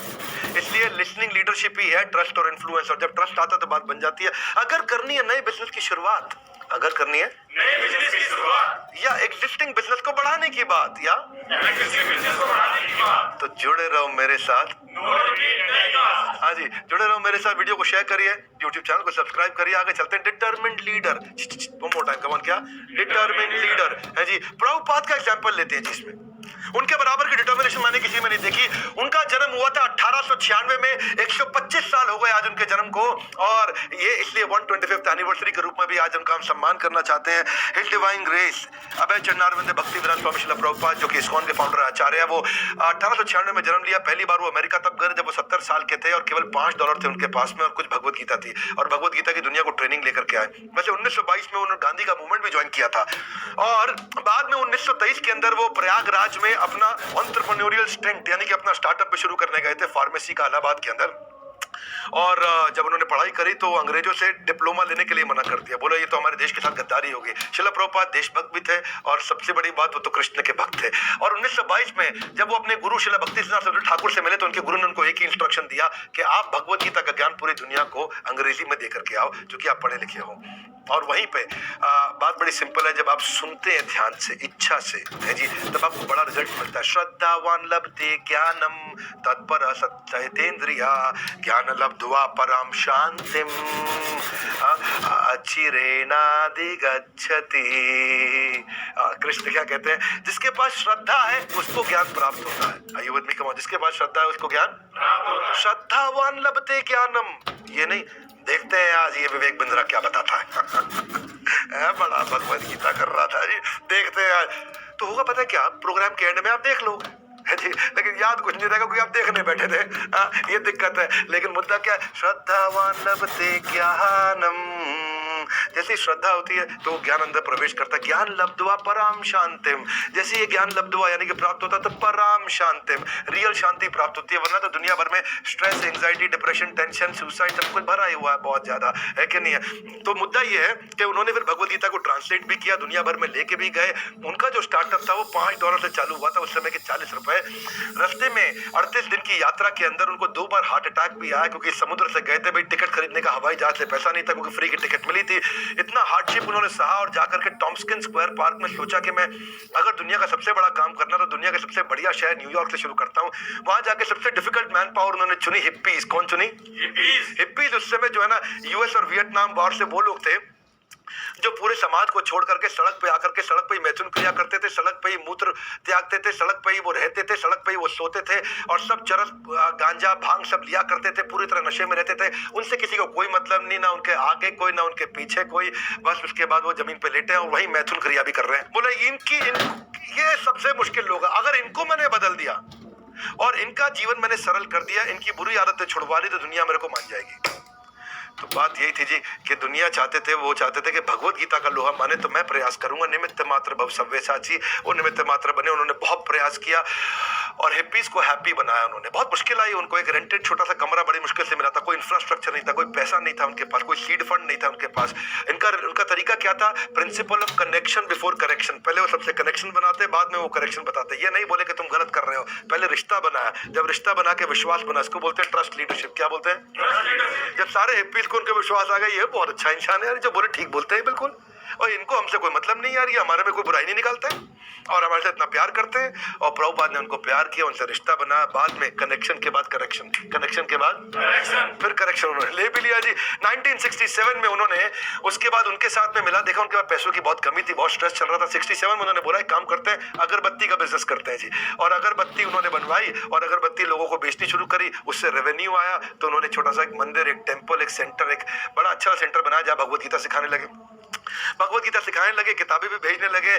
इसलिए लिसनिंग लीडरशिप ही है, ट्रस्ट और इन्फ्लुएंस। और जब ट्रस्ट आता है तो बात बन जाती है। अगर करनी है नए बिजनेस की शुरुआत, अगर करनी है नए बिजनेस की शुरुआत या एग्जिस्टिंग बिजनेस को बढ़ाने की बात, या किसी बिजनेस को बढ़ाने की बात, तो जुड़े रहो मेरे साथ। हाँ जी, जुड़े रहो मेरे साथ। वीडियो को शेयर करिए, यूट्यूब चैनल को सब्सक्राइब करिए। आगे चलते हैं। Determined leader, one more time, come on, क्या? डिटरमिन्ड लीडर है जी। प्रभुपाद का एग्जांपल लेते हैं जिसमें उनके बराबर की डिटर्मिनेशन मैंने किसी में नहीं देखी। उनका जन्म हुआ था 1896 में, 125 साल हो गए आज उनके जन्म को। और ये इसलिए 125th एनिवर्सरी के रूप में भी आज उनका हम सम्मान करना चाहते हैं। हिज डिवाइन ग्रेस अभय चरणारविंद भक्ति विलास स्वामी श्रील प्रभुपाद, जो कि इस्कॉन के फाउंडर आचार्य है, वो 1896 में जन्म लिया। पहली बार वो अमेरिका तब गए जब वो 70 साल के थे और केवल $5 थे उनके पास में और कुछ भगवत गीता थी। और भगवत गीता की दुनिया को ट्रेनिंग लेकर के आए। वैसे 1922 में उन्होंने गांधी का मूवमेंट भी ज्वाइन किया था। और बाद में 1923 के अंदर वो प्रयागराज में अपना एंटरप्रेन्योरियल स्टेंट यानी कि अपना स्टार्टअप पे शुरू करने गए थे, फार्मेसी का, इलाहाबाद के अंदर। और जब उन्होंने पढ़ाई करी तो अंग्रेजों से डिप्लोमा लेने के लिए मना कर दिया। बोला ये तो हमारे देश के साथ गद्दारी होगी। श्रील प्रभुपाद देशभक्त भी थे और सबसे बड़ी बात वो तो कृष्ण के भक्त थे। और 1922 में जब वो अपने गुरु श्रील भक्ति सिद्धांत सरस्वती ठाकुर से मिले तो उनके गुरु ने उनको एक ही इंस्ट्रक्शन दिया कि आप भगवत गीता का ज्ञान पूरी दुनिया को अंग्रेजी में देकर के आओ, क्योंकि आप पढ़े लिखे हो। और वहीं पे बात बड़ी सिंपल है, जब आप सुनते हैं ध्यान से, इच्छा से, है जी, तब आपको बड़ा रिजल्ट मिलता है। श्रद्धावान लभते ज्ञानम तत्पर सत्येंद्रिया ज्ञान लब्ध्वा परम शांतिम अचिरेणाधिगच्छति। कृष्ण क्या कहते हैं? जिसके पास श्रद्धा है उसको ज्ञान प्राप्त होता है। आइए विद मी, कम ऑन, जिसके पास श्रद्धा है उसको ज्ञान प्राप्त होता है। श्रद्धावान लभते ज्ञानम, ये नहीं। देखते हैं आज ये विवेक बिंद्रा क्या बताता है। बड़ा भगवत गीता कर रहा था जी, देखते हैं आज तो होगा। पता है क्या, प्रोग्राम के एंड में आप देख लो है जी, लेकिन याद कुछ नहीं रहेगा क्योंकि आप देखने बैठे थे। ये दिक्कत है। लेकिन मुद्दा क्या है? श्रद्धावान लभते ज्ञानम जैसे श्रद्धा होती है तो ज्ञान अंदर प्रवेश करता है। ज्ञान लब्ध्वा पराम शांतिम, जैसे ये ज्ञान लब्ध्वा यानी कि प्राप्त होता है तो पराम शांतिम, रियल शांति प्राप्त होती है। वरना तो दुनिया भर में stress, anxiety, depression, tension, suicide सब कुछ भरा ही हुआ है, बहुत ज्यादा है कि नहीं है। तो मुद्दा ये है कि उन्होंने फिर भगवद गीता को ट्रांसलेट भी किया, दुनिया भर में लेके भी गए। उनका जो स्टार्टअप था वो $5 से चालू हुआ था, उस समय के 40 रुपए। रास्ते में 38 दिन की यात्रा के अंदर उनको 2 बार हार्ट अटैक भी आया, क्योंकि समुद्र से गए थे भाई, टिकट खरीदने का हवाई जहाज से पैसा नहीं था, क्योंकि फ्री की टिकट मिली थी। इतना हार्डशिप उन्होंने सहा और जाकर के टॉम्स्किन स्क्वायर पार्क में सोचा कि मैं अगर दुनिया का सबसे बड़ा काम करना तो दुनिया का सबसे बढ़िया शहर न्यूयॉर्क से शुरू करता हूँ। वहां जाके सबसे डिफिकल्ट मैन पावर उन्होंने चुनी, हिप्पीज। कौन चुनी? हिप्पीज। उस समय जो है ना यूएस और वियतनाम वॉर से वो लोग थे जो पूरे समाज को छोड़ करके सड़क पे आकर के सड़क पे ही मैथुन क्रिया करते थे, सड़क पे ही मूत्र त्यागते थे, सड़क पे ही वो रहते थे, सड़क पे ही वो सोते थे और सब चरस, गांजा, भांग सब लिया करते थे, पूरी तरह नशे में रहते थे। उनसे किसी को कोई मतलब नहीं, ना उनके आगे कोई, ना उनके पीछे कोई, बस उसके बाद वो जमीन पे लेटे हैं और वही मैथुन क्रिया भी कर रहे हैं। बोले ये सबसे मुश्किल लोग है। अगर इनको मैंने बदल दिया और इनका जीवन मैंने सरल कर दिया, इनकी बुरी आदतें छुड़वा दी, तो दुनिया मेरे को मान जाएगी। तो बात यही थी जी कि दुनिया वो चाहते थे कि भगवत गीता का लोहा माने, तो मैं प्रयास करूंगा। निमित्त मात्र भव सव्यसाची, वो निमित्त मात्र बने। उन्होंने बहुत प्रयास किया और हिप्पीज को हैप्पी बनाया उन्होंने। बहुत मुश्किल आई उनको, एक रेंटेड छोटा सा कमरा बड़ी मुश्किल से मिला था, कोई इंफ्रास्ट्रक्चर नहीं था, कोई पैसा नहीं था उनके पास, कोई सीड फंड नहीं था उनके पास। उनका तरीका क्या था? Principle of connection before correction. पहले वो सबसे कनेक्शन बनाते, बाद में वो करेक्शन बताते। ये नहीं बोले कि तुम गलत कर रहे हो, पहले रिश्ता बनाया। जब रिश्ता बना के विश्वास बना, इसको बोलते हैं ट्रस्ट लीडरशिप। क्या बोलते हैं? जब सारे हिप्पीज को उनके विश्वास आ गया, ये बहुत अच्छा इंसान है यार, जो बोले ठीक बोलते हैं बिल्कुल, और इनको हमसे कोई मतलब नहीं यार, ये हमारे में कोई बुराई नहीं निकालते और हमारे से इतना प्यार करते हैं। और प्रभुपाद ने उनको प्यार किया, उनसे रिश्ता बना, बाद में कनेक्शन के बाद करेक्शन, कनेक्शन के बाद फिर करेक्शन उन्होंने ले भी लिया जी। 1967 में उन्होंने, उसके बाद उनके साथ में मिला, देखा उनके पास पैसों की बहुत कमी थी, बहुत स्ट्रेस चल रहा था। 67 में उन्होंने बोला एक काम करते हैं, अगरबत्ती का बिजनेस करते हैं जी। और अगरबत्ती उन्होंने बनवाई और अगरबत्ती लोगों को बेचनी शुरू करी, उससे रेवेन्यू आया। तो उन्होंने छोटा सा एक मंदिर, एक टेम्पल, एक सेंटर, एक बड़ा अच्छा सेंटर बनाया जहाँ भगवत गीता सिखाने लगे, भगवत गीता सिखाने लगे, किताबें भी भेजने लगे।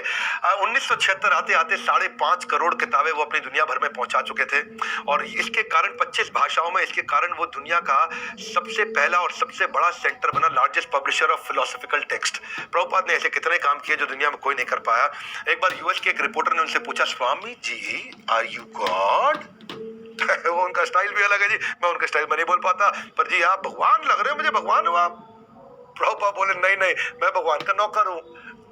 1976 आते आते 5.5 करोड़ किताबें वो अपनी दुनिया भर में पहुंचा चुके थे और इसके कारण 25 भाषाओं में, इसके कारण वो दुनिया का सबसे पहला और सबसे बड़ा सेंटर बना, largest publisher of philosophical text. Prabhupada ने ऐसे कितने काम किए जो दुनिया में कोई नहीं कर पाया। एक बार यूएस के एक रिपोर्टर ने उनसे पूछा, Swami ji are you God? वो उनका स्टाइल भी अलग है जी, मैं उनका स्टाइल में नहीं बोल पाता, पर जी आप भगवान लग रहे हो मुझे, भगवान हो आप? प्रभुपाद बोले नहीं नहीं, मैं भगवान का नौकर हूँ।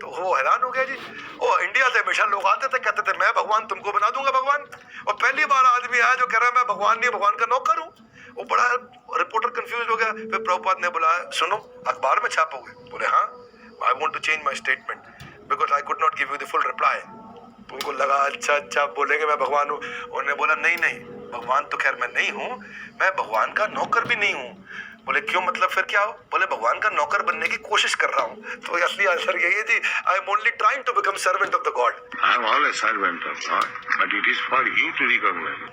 तो वो हैरान हो गया जी। ओ इंडिया से हमेशा लोग आते थे, कहते थे मैं भगवान, तुमको बना दूंगा भगवान। और पहली बार आदमी आया जो कह रहा है मैं भगवान नहीं, भगवान का नौकर हूँ। वो बड़ा रिपोर्टर कंफ्यूज हो गया। फिर प्रभुपाद ने बोला, सुनो अखबार में छापोगे? बोले हाँ, I want to change my statement because I could not give you the full reply. उनको लगा अच्छा बोलेंगे मैं भगवान हूँ। उन्होंने बोला नहीं, भगवान तो खैर मैं नहीं हूँ, मैं भगवान का नौकर भी नहीं हूँ। बोले क्यों, मतलब फिर क्या हो? बोले भगवान का नौकर बनने की कोशिश कर रहा हूँ। तो असली आंसर यही है जी, I am only trying to become servant of the god. I am always servant of God, but it is for you to recognize.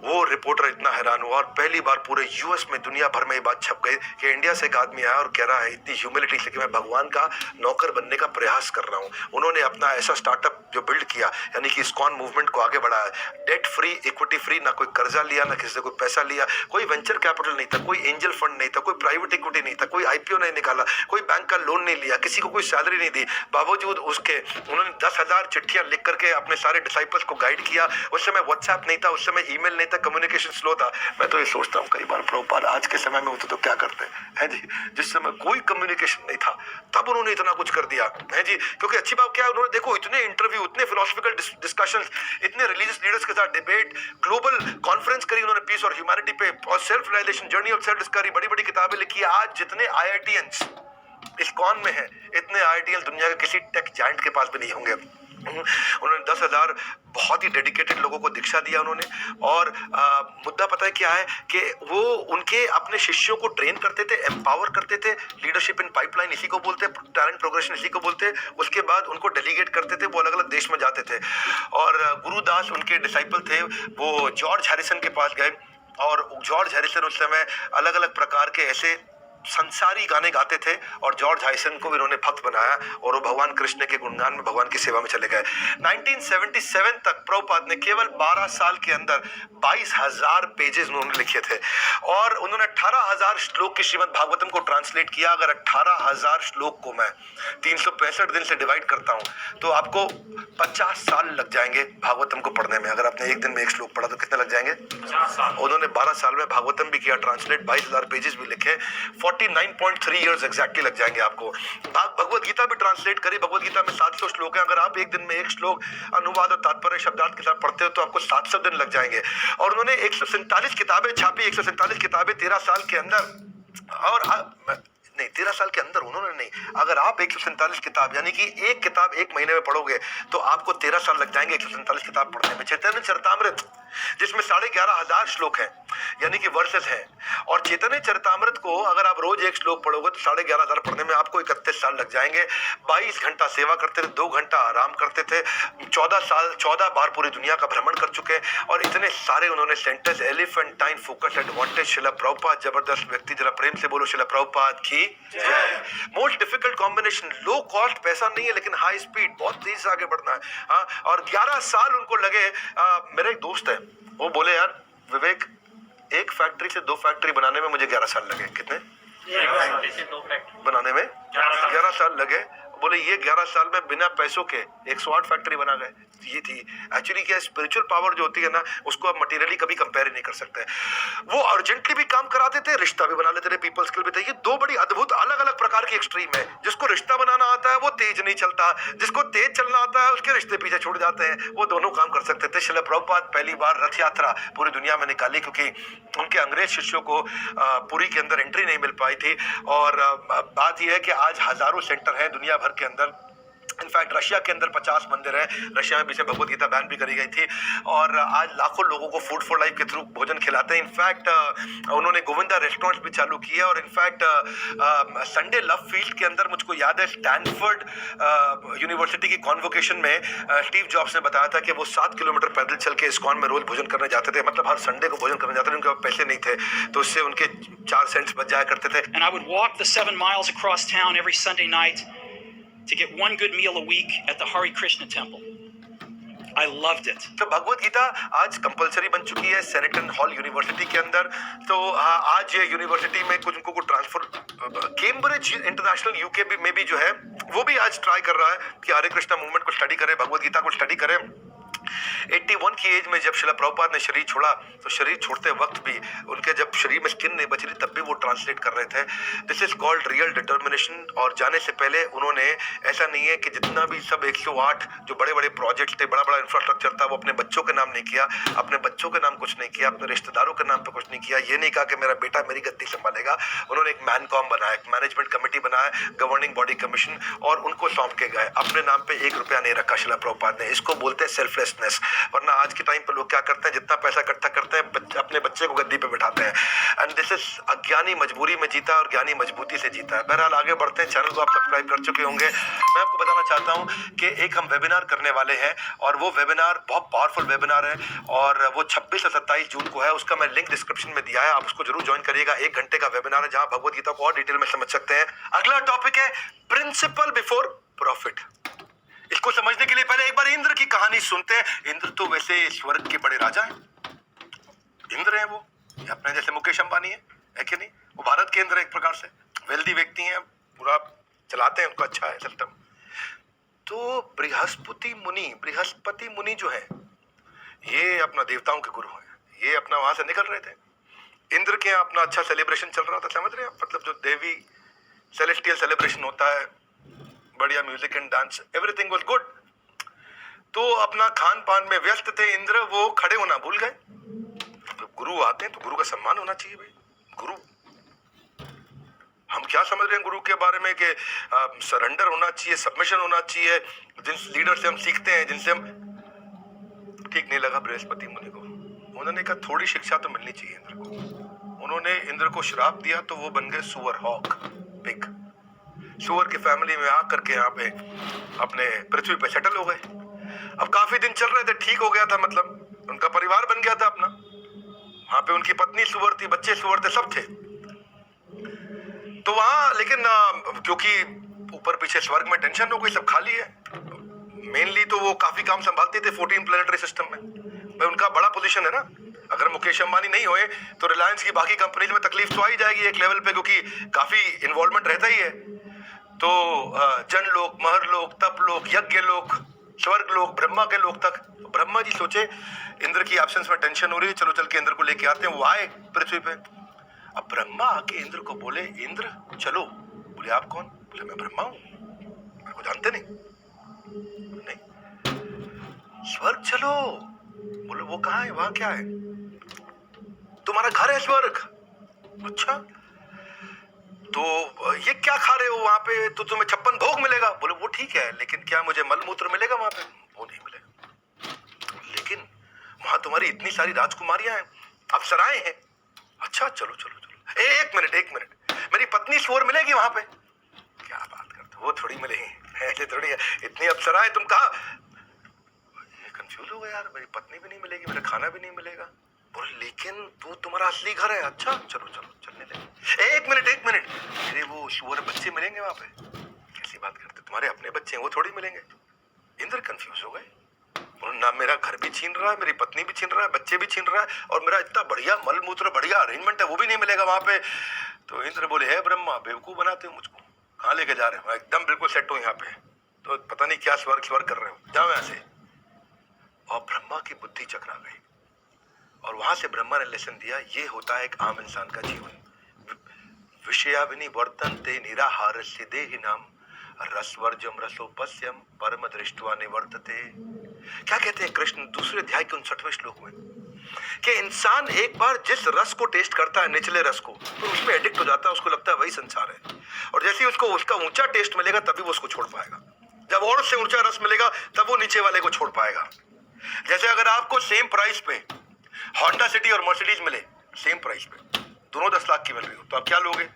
वो रिपोर्टर इतना हैरान हुआ और पहली बार पूरे यूएस में, दुनिया भर में ये बात छप गई कि इंडिया से एक आदमी आया और कह रहा है इतनी ह्यूमिलिटी से कि मैं भगवान का नौकर बनने का प्रयास कर रहा हूँ। उन्होंने अपना ऐसा स्टार्टअप जो बिल्ड किया, यानी कि इस्कॉन मूवमेंट को आगे बढ़ाया, डेट फ्री, इक्विटी फ्री, ना कोई कर्जा लिया, ना किसी से कोई पैसा लिया, कोई वेंचर कैपिटल नहीं था, कोई एंजल फंड नहीं था, कोई प्राइवेट इक्विटी नहीं था, कोई आईपीओ नहीं निकाला, कोई बैंक का लोन नहीं लिया, किसी को कोई सैलरी नहीं दी। बावजूद उसके उन्होंने 10,000 चिट्ठियां लिख करके अपने सारे डिसाइपल्स को गाइड किया। उस समय व्हाट्सएप नहीं था, उस समय ईमेल नहीं था, कम्युनिकेशन स्लो था। मैं तो ये सोचता हूँ कई बार प्रभुपाद आज के समय में होते तो क्या करते हैं जी, जिस समय कोई कम्युनिकेशन नहीं था तब उन्होंने इतना कुछ कर दिया है जी। क्योंकि अच्छी बात क्या है, उन्होंने देखो इतने इंटरव्यू, इतने फिलोसॉफिकल डिस्कशंस, इतने रिलीजियस लीडर्स के साथ डिबेट, ग्लोबल कॉन्फ्रेंस करी उन्होंने पीस और ह्यूमैनिटी पे, और self realisation, journey of self discovery, बड़ी बड़ी किताबें लिखी। आज जितने IITians इस्कॉन में है, इतने IITians दुनिया के किसी टेक जायंट के पास भी नहीं होंगे। उन्होंने 10,000 बहुत ही डेडिकेटेड लोगों को दीक्षा दिया उन्होंने। और मुद्दा पता है क्या है कि वो उनके अपने शिष्यों को ट्रेन करते थे, एम्पावर करते थे। लीडरशिप इन पाइपलाइन इसी को बोलते हैं, टैलेंट प्रोग्रेशन इसी को बोलते हैं। उसके बाद उनको डेलीगेट करते थे, वो अलग अलग देश में जाते थे। और गुरुदास उनके डिसाइपल थे, वो जॉर्ज हैरिसन के पास गए और जॉर्ज हैरिसन उस समय अलग अलग प्रकार के ऐसे संसारी गाने गाते थे और जॉर्ज हाइसन को भी उन्होंने भक्त बनाया और वो भगवान कृष्ण के गुणगान में भगवान की सेवा में चले गए। 1977 तक प्रभुपाद ने केवल 12 साल के अंदर 22,000 पेजेस उन्होंने लिखे थे और उन्होंने 18,000 श्लोक की श्रीमद् भागवतम को ट्रांसलेट किया। अगर 18,000 श्लोक को मैं 365 दिन से डिवाइड करता हूं तो आपको 50 साल लग जाएंगे भागवतम को पढ़ने में। अगर आपने एक दिन में एक श्लोक पढ़ा तो कितने लग जाएंगे? 50 साल। उन्होंने 12 साल में भागवतम भी किया ट्रांसलेट, 22,000 पेजेस भी लिखे, 49.3 इयर्स एग्जैक्टली लग जाएंगे आपको। भगवत गीता भी ट्रांसलेट करी। भगवत गीता में 700 श्लोक है। अगर आप एक दिन में एक श्लोक अनुवाद और तात्पर्य शब्दार्थ के साथ पढ़ते हो तो आपको 700 दिन लग जाएंगे। और उन्होंने 147 किताबें छापी, 147 किताबें 13 साल के अंदर। और नहीं, 13 साल के अंदर उन्होंने नहीं, अगर आप 147 किताब यानी कि एक किताब एक महीने में पढ़ोगे तो आपको 13 साल लग जाएंगे 147 किताब पढ़ने में। चैतन्य चरितामृत जिसमें 11,500 श्लोक हैं यानी कि वर्सेस हैं, और चैतन्य चरितामृत को अगर आप रोज एक श्लोक पढ़ोगे तो 11,500 पढ़ने में आपको 31 साल लग जाएंगे। 22 घंटा सेवा करते थे, 2 घंटा आराम करते थे, 14 बार पूरी दुनिया का भ्रमण कर चुके और इतने सारे उन्होंने सेंटेंस। एलिफेंटाइन फोकस एडवांटेज, शिला प्रभुपाद जबरदस्त व्यक्ति। जरा प्रेम से बोलो शिला प्रभुपाद की जय। Most difficult combination, low cost, पैसा नहीं है लेकिन हाई स्पीड, बहुत तेजी से आगे बढ़ना है। हाँ, और 11 साल उनको लगे। मेरा एक दोस्त है, वो बोले यार विवेक, एक फैक्ट्री से 2 फैक्ट्री बनाने में मुझे 11 साल लगे। कितने? एक फैक्ट्री से 2 फैक्ट्री बनाने में 11 साल लगे। बोले ये 11 साल में बिना पैसों के 108 फैक्ट्री बना गए। ये थी एक्चुअली क्या, स्पिरिचुअल पावर जो होती है ना उसको आप मटेरियली कभी कंपेयर ही नहीं कर सकते। वो अर्जेंटली भी काम कराते थे, रिश्ता भी बना लेते थे, पीपल स्किल भी थे। ये 2 बड़ी अद्भुत अलग अलग प्रकार की एक्सट्रीम है। जिसको रिश्ता बनाना आता है वो तेज नहीं चलता, जिसको तेज चलना आता है उसके रिश्ते पीछे छूट जाते हैं। वो दोनों काम कर सकते थे। श्रील प्रभुपाद पहली बार रथ यात्रा पूरी दुनिया में निकाली क्योंकि उनके अंग्रेज शिष्यों को पुरी के अंदर एंट्री नहीं मिल पाई थी। और बात यह है कि आज हजारों सेंटर हैं दुनिया भर के अंदर। इनफैक्ट रशिया के अंदर 50 मंदिर है। रशिया में पीछे भगवत गीता बैन भी करी गई थी और आज लाखों लोगों को फूड फॉर लाइफ के थ्रू भोजन खिलाते हैं। इनफैक्ट उन्होंने गोविंदा रेस्टोरेंट्स भी चालू किया और इनफैक्ट संडे लव फील्ड के अंदर मुझको याद है स्टैनफोर्ड यूनिवर्सिटी की कॉन्वोकेशन में स्टीव जॉब्स ने बताया था कि वो 7 किलोमीटर पैदल चल के इस्कॉन में रोज भोजन करने जाते थे। मतलब हर संडे को भोजन करने जाते थे। उनके पास पैसे नहीं थे तो उससे उनके 4 सेंट्स बच जाया करते थे। And I would walk the 7 miles across town every Sunday night to get one good meal a week at the Hare Krishna temple. I loved it. तो भगवत गीता आज कंपलसरी बन चुकी है सेनेटन हॉल यूनिवर्सिटी के अंदर। तो आज ये यूनिवर्सिटी में कुछ उनको ट्रांसफर, कैम्ब्रिज इंटरनेशनल यूके में भी जो है वो भी आज ट्राई कर रहा है कि हरे कृष्णा मूवमेंट को स्टडी करे, भगवत गीता को स्टडी करे। 81 की एज में जब शिला प्रभुपाद ने शरीर छोड़ा तो शरीर छोड़ते वक्त भी उनके जब शरीर में स्किन नहीं बच रही तब भी वो ट्रांसलेट कर रहे थे। This is called real determination. और जाने से पहले उन्होंने, ऐसा नहीं है कि जितना भी सब 108 जो बड़े बड़े प्रोजेक्ट्स थे, बड़ा बड़ा इंफ्रास्ट्रक्चर था, वो अपने बच्चों के नाम नहीं किया, अपने बच्चों के नाम कुछ नहीं किया, अपने रिश्तेदारों के नाम पे कुछ नहीं किया। ये नहीं कहा कि मेरा बेटा मेरी गद्दी संभालेगा। उन्होंने एक मैनकॉम बनाया, एक मैनेजमेंट कमेटी बनाया, गवर्निंग बॉडी कमीशन, और उनको सौंप के गए। अपने नाम पे 1 रुपया नहीं रखा शिला प्रभुपाद ने। इसको बोलते हैं सेल्फलेसनेस। वरना आज के टाइम पे लोग क्या करते हैं, जितना पैसा इकट्ठा करते हैं अपने बच्चे को गद्दी पे बिठाते हैं। एंड दिस इज अज्ञानी मजबूरी में जीता और ज्ञानी मजबूती से जीता है। बहरहाल आगे बढ़ते हैं। चैनल को आप सब्सक्राइब कर चुके होंगे। मैं आपको बताना चाहता हूं कि एक हम वेबिनार करने वाले हैं और वो वेबिनार बहुत पावरफुल वेबिनार है और वो 26 से 27 जून को है। उसका मैं लिंक डिस्क्रिप्शन में दिया है, आप उसको जरूर ज्वाइन करिएगा। 1 घंटे का वेबिनार है जहां भगवत गीता को और डिटेल में समझ सकते हैं। अगला टॉपिक है प्रिंसिपल बिफोर प्रॉफिट। इसको समझने के लिए पहले एक बार इंद्र की कहानी सुनते हैं। इंद्र तो वैसे स्वर्ग के बड़े राजा हैं। इंद्र हैं वो, अपने जैसे मुकेश अंबानी है कि नहीं? वो भारत के इंद्र एक प्रकार से वेल्दी व्यक्ति हैं, पूरा चलाते हैं, उनको अच्छा है सिस्टम। तो बृहस्पति मुनि जो है ये अपना देवताओं के गुरु हैं। ये अपना वहां से निकल रहे थे। इंद्र के यहाँ अपना अच्छा सेलिब्रेशन चल रहा था, समझ रहे हैं? मतलब जो देवी सेलेस्टियल सेलिब्रेशन होता है, बढ़िया music and dance, everything was good. तो अपना खान पान में व्यस्त थे इंद्र। वो खड़े होना भूल गए। जब गुरु आते हैं तो गुरु का सम्मान होना चाहिए भाई। गुरु, हम क्या समझ रहे हैं गुरु के बारे में कि सरेंडर होना चाहिए, सबमिशन होना चाहिए, जिन लीडर से हम सीखते हैं, जिनसे हम। ठीक नहीं लगा बृहस्पति मुनि को। उन्होंने कहा थोड़ी शिक्षा तो मिलनी चाहिए इंद्र को। उन्होंने इंद्र को श्राप दिया तो वो बन गए सुअर, हॉक, पिग। सुअर की फैमिली में आकर के यहाँ पे अपने पृथ्वी पे सेटल हो गए। अब काफी दिन चल रहे थे, ठीक हो गया था, मतलब उनका परिवार बन गया था अपना। वहां पे उनकी पत्नी सुअर थी, बच्चे सुअर थे, सब थे। तो वहां लेकिन क्योंकि ऊपर पीछे स्वर्ग में टेंशन हो गई, सब खाली है। मेनली तो वो काफी काम संभालते थे 14 प्लेनेटरी सिस्टम में, भाई उनका बड़ा पोजीशन है ना। अगर मुकेश अंबानी नहीं होए तो रिलायंस की बाकी कंपनीज में तकलीफ तो आ ही जाएगी एक लेवल पे, क्योंकि काफी इन्वॉल्वमेंट रहता ही है। तो जनलोक, महरलोक, तपलोक, यज्ञ लोक, स्वर्ग लोक, ब्रह्मा के लोक तक। तो ब्रह्मा जी सोचे इंद्र की एब्सेंस में टेंशन हो रही है, चलो चल के इंद्र को लेके आते हैं। वो आए पृथ्वी पे। अब ब्रह्मा आके इंद्र को बोले, इंद्र चलो। बोले आप कौन? बोले मैं ब्रह्मा हूं, मेरे को जानते नहीं। स्वर्ग चलो। बोले वो कहाँ है, वहां क्या है? तुम्हारा घर है स्वर्ग। अच्छा, तो ये क्या खा रहे हो वहां पे? तो तुम्हें 56 भोग मिलेगा। बोले वो ठीक है, लेकिन क्या मुझे मलमूत्र मिलेगा वहां पे? वो नहीं मिलेगा। लेकिन वहां तुम्हारी इतनी सारी राजकुमारियां हैं, अप्सराएं हैं। अच्छा चलो चलो चलो। एक मिनट, मेरी पत्नी स्वर मिलेगी वहां पे? क्या बात करते हो, वो थोड़ी मिलेगी, ऐसे थोड़ी है। इतनी अप्सराएं तुम कहा? कंफ्यूज हो गया यार, मेरी पत्नी भी नहीं मिलेगी, मेरा खाना भी नहीं मिलेगा। बोले लेकिन वो तुम्हारा असली घर है। अच्छा चलो चलो चलने दे। एक मिनट, मेरे वो शुअर बच्चे मिलेंगे वहां पे? कैसी बात करते, तुम्हारे अपने बच्चे हैं, वो थोड़ी मिलेंगे। इंद्र कंफ्यूज हो गए। ना मेरा घर भी छीन रहा है, मेरी पत्नी भी छीन रहा है, बच्चे भी छीन रहा है, और मेरा इतना बढ़िया मलमूत्र, बढ़िया अरेंजमेंट है, वो भी नहीं मिलेगा वहां पे। तो इंद्र बोले, हे ब्रह्मा, बेवकूफ बनाते हो मुझको, कहाँ लेके जा रहे हो? एकदम बिल्कुल सेट हूँ यहाँ पे, तो पता नहीं क्या स्वर्ग कर रहे हो, जाओ यहाँ से। और ब्रह्मा की बुद्धि चकरा गई, और वहां से ब्रह्मा ने लेसन दिया, ये होता है एक आम इंसान का जीवन। विषयाविनी वर्तन्ते निराहारस्य देहिनाम रसवर्जम रसोपस्यम परम दृष्ट्वा निवर्तते। क्या कहते हैं कृष्ण दूसरे अध्याय के 59वें श्लोक में, कि इंसान एक बार जिस रस को टेस्ट करता है, निचले रस को, तो उसमें एडिक्ट हो जाता है, उसको लगता है वही संसार है। और जैसे ही उसको उसका ऊंचा टेस्ट मिलेगा तभी वो उसको छोड़ पाएगा। जब और उससे ऊंचा रस मिलेगा तब वो नीचे वाले को छोड़ पाएगा। जैसे अगर आपको सेम प्राइस पे होंडा सिटी और मर्सिडीज मिले, सेम प्राइस पे, दोनों 10 लाख की मिल रही हो, तो आप क्या लोगे?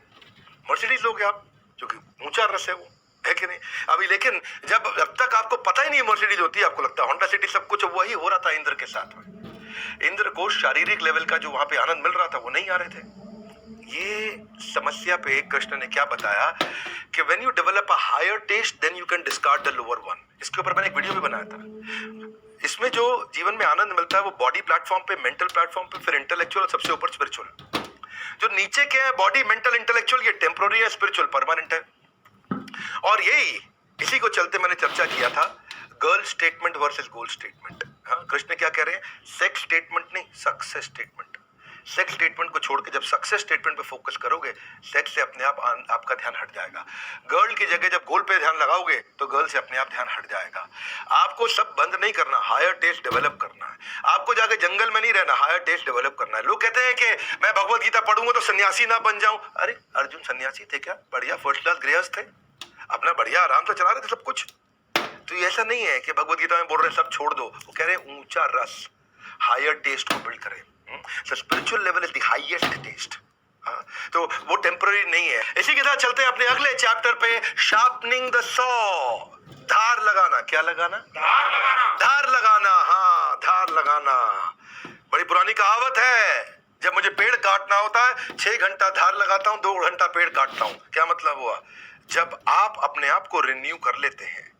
मर्सिडीज लोगे आप, क्योंकि ऊंचा रस है वो, है कि नहीं? अभी लेकिन जब तक आपको पता ही नहीं मर्सिडीज होती है, आपको लगता है होंडा सिटी सब कुछ। वही हो रहा था इंद्र के साथ में। इंद्र को शारीरिक लेवल का जो वहां पे आनंद मिल रहा था वो नहीं आ रहे थे। ये समस्या पे कृष्ण ने क्या बताया कि when you develop a higher test then you can discard the lower one. इसके ऊपर मैंने एक वीडियो भी बनाया था। इसमें जो जीवन में आनंद मिलता है वो बॉडी प्लेटफॉर्म पे, मेंटल प्लेटफॉर्म पे, फिर इंटेलेक्चुअल और सबसे ऊपर स्पिरिचुअल। जो नीचे के हैं बॉडी, मेंटल, इंटेलेक्चुअल, ये टेम्पोररी है, स्पिरिचुअल परमानेंट है। और यही इसी को चलते मैंने चर्चा किया था, girl statement versus goal statement. हाँ, कृष्ण क्या कह रहे हैं? सेक्स स्टेटमेंट नहीं, सक्सेस स्टेटमेंट। सेक्स स्टेटमेंट को छोड़ के जब सक्सेस स्टेटमेंट पे फोकस करोगे, सेक्स से अपने आप आपका ध्यान हट जाएगा। गर्ल की जगह जब गोल पे ध्यान लगाओगे तो गर्ल से अपने आप ध्यान हट जाएगा। आपको सब बंद नहीं करना, हायर टेस्ट डेवलप करना है। आपको जाके जंगल में नहीं रहना, हायर टेस्ट डेवलप करना है। लोग कहते हैं कि मैं भगवत गीता पढ़ूंगा तो सन्यासी ना बन जाऊं। अरे अर्जुन सन्यासी थे क्या? बढ़िया फर्स्ट क्लास गृहस्थ थे, अपना बढ़िया आराम से चला रहे थे सब कुछ। तो ऐसा नहीं है कि भगवत गीता में बोल रहे हैं सब छोड़ दो। वो कह रहे हैं ऊंचा रस, हायर टेस्ट को बिल्ड करें। The spiritual level is the highest taste. तो वो टेम्पररी नहीं है। इसी के साथ चलते हैं अपने अगले चैप्टर पे, शार्पनिंग द सॉ। धार लगाना। क्या लगाना? धार लगाना। हाँ, धार लगाना। बड़ी पुरानी कहावत है, जब मुझे पेड़ काटना होता है 6 घंटा धार लगाता हूँ, 2 घंटा पेड़ काटता हूँ। क्या मतलब हुआ? जब आप अपने आप को रिन्यू कर लेते हैं,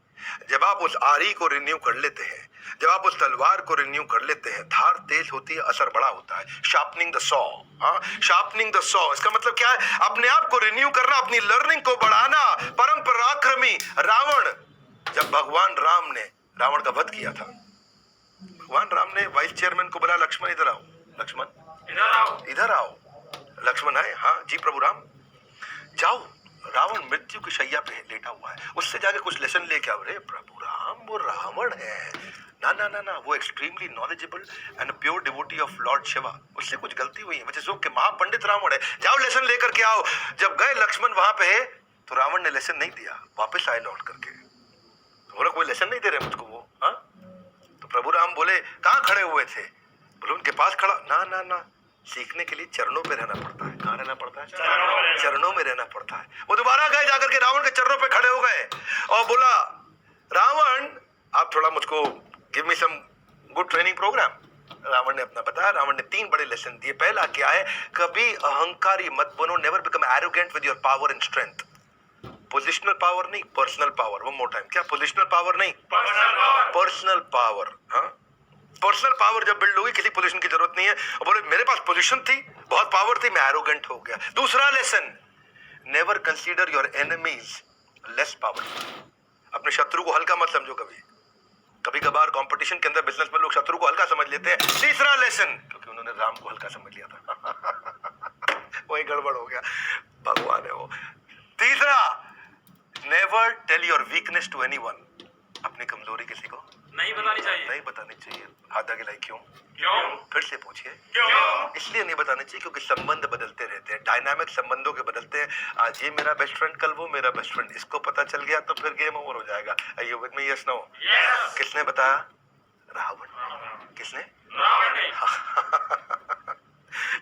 जब आप उस आरी को रिन्यू कर लेते हैं, जब आप उस तलवार को रिन्यू कर लेते हैं, धार तेज होती है, असर बड़ा होता है। Sharpening the saw. हाँ, शार्पनिंग द सॉ, इसका मतलब क्या है? अपने आप को रिन्यू करना, अपनी लर्निंग को बढ़ाना। परम पराक्रमी रावण, जब भगवान राम ने रावण का वध किया था, भगवान राम ने वाइस चेयरमैन को बोला, लक्ष्मण इधर आओ, लक्ष्मण इधर आओ। लक्ष्मण आए, हाँ जी प्रभु राम। जाओ, रावण मृत्यु की शैया पे लेटा हुआ है, उससे जाके कुछ लेसन लेके आओ। रे प्रभु राम, वो रावण है ना ना ना ना, वो extremely knowledgeable and pure devotee of Lord Shiva, उससे कुछ गलती हुई है, वजह से महापंडित रावण है, जाओ लेसन लेकर के आओ। जब गए लक्ष्मण वहां पे तो रावण ने लेसन नहीं दिया, वापस आए लौट करके। तो बोला कोई लेसन नहीं दे रहे मुझको वो। हाँ, तो प्रभु राम बोले कहाँ खड़े हुए थे? बोले उनके पास खड़ा। ना ना ना, सीखने के लिए चरणों पे रहना पड़ता है। कहाँ रहना पड़ता है? चरणों में रहना पड़ता है। वो दोबारा गए, जाकर के रावण के चरणों पे खड़े हो गए और बोला, रावण आप थोड़ा मुझको give me some good training program. Ravan ने अपना बताया, रावण ने 3 बड़े लेसन दिए। पहला क्या है, कभी अहंकारी मत बनो, never become arrogant with your power and strength. Positional power नहीं, personal power. One more time, क्या पोजिशनल पावर नहीं, पर्सनल पावर। हाँ, पर्सनल पावर जब बिल्ड होगी, किसी पोजीशन की जरूरत नहीं है। और बोले मेरे पास पोजीशन थी, बहुत पावर थी, मैं एरोगेंट हो गया। दूसरा lesson, never consider your enemies less powerful. अपने शत्रु को हल्का मत समझो कभी। कभी कभार कंपटीशन के अंदर बिजनेस में लोग शत्रु को हल्का समझ लेते हैं। तीसरा लेसन, क्योंकि उन्होंने राम को हल्का समझ लिया था वही गड़बड़ हो गया, भगवान है वो। तीसरा, never tell your weakness to anyone. अपनी कमजोरी किसी को नहीं बतानी चाहिए। नहीं बतानी चाहिए। हाथ आगे लाई, क्यों? क्यों? फिर से पूछिए। क्यों? इसलिए नहीं बतानी चाहिए क्योंकि संबंध बदलते रहते हैं, डायनामिक संबंधों के बदलते हैं। आज ये मेरा बेस्ट फ्रेंड, कल वो मेरा बेस्ट फ्रेंड। इसको पता चल गया तो फिर गेम ओवर हो जाएगा। Are you with me? Yes, no? Yes. किसने बताया? रावण। किसने? रावण ने।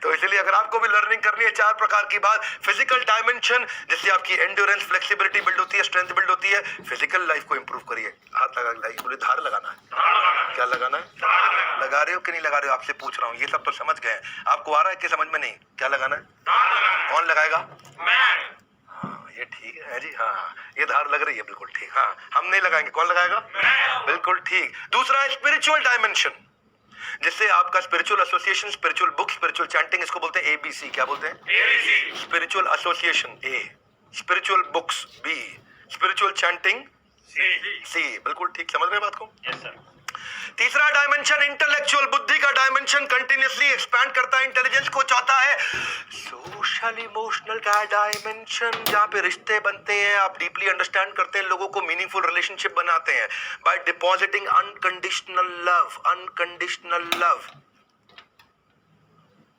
तो इसलिए अगर आपको भी लर्निंग करनी है 4 प्रकार की बात, फिजिकल डायमेंशन जिससे आपकी एंड्योरेंस, फ्लेक्सिबिलिटी बिल्ड होती है, स्ट्रेंथ बिल्ड होती है। फिजिकल लाइफ को इंप्रूव करिए। हाथ लगा के लाइए, बोले धार लगाना है। क्या लगाना है? लगा रहे हो कि नहीं लगा रहे हो? आपसे पूछ रहा हूँ। ये सब तो समझ गए, आपको आ रहा है कि समझ में नहीं? क्या लगाना है? कौन लगाएगा? मैं। हाँ, ये ठीक है जी। हाँ, ये धार लग रही है, बिल्कुल ठीक। हाँ, हम नहीं लगाएंगे, कौन लगाएगा? मैं। बिल्कुल ठीक। दूसरा है स्पिरिचुअल डायमेंशन, जिससे आपका spiritual association, spiritual book, spiritual chanting, इसको बोलते हैं ABC। क्या बोलते हैं? ABC। Spiritual association A, spiritual books B, spiritual chanting C। बिल्कुल ठीक, समझ रहे हैं बात को? Yes sir. तीसरा डायमेंशन इंटेलेक्चुअल, बुद्धि का डायमेंशन कंटिन्यूअसली एक्सपैंड करता है इंटेलिजेंस को। चौथा है सोशल इमोशनल का डायमेंशन, जहां पे रिश्ते बनते हैं, आप डीपली अंडरस्टैंड करते हैं लोगों को, मीनिंगफुल रिलेशनशिप बनाते हैं by depositing unconditional love. Unconditional love,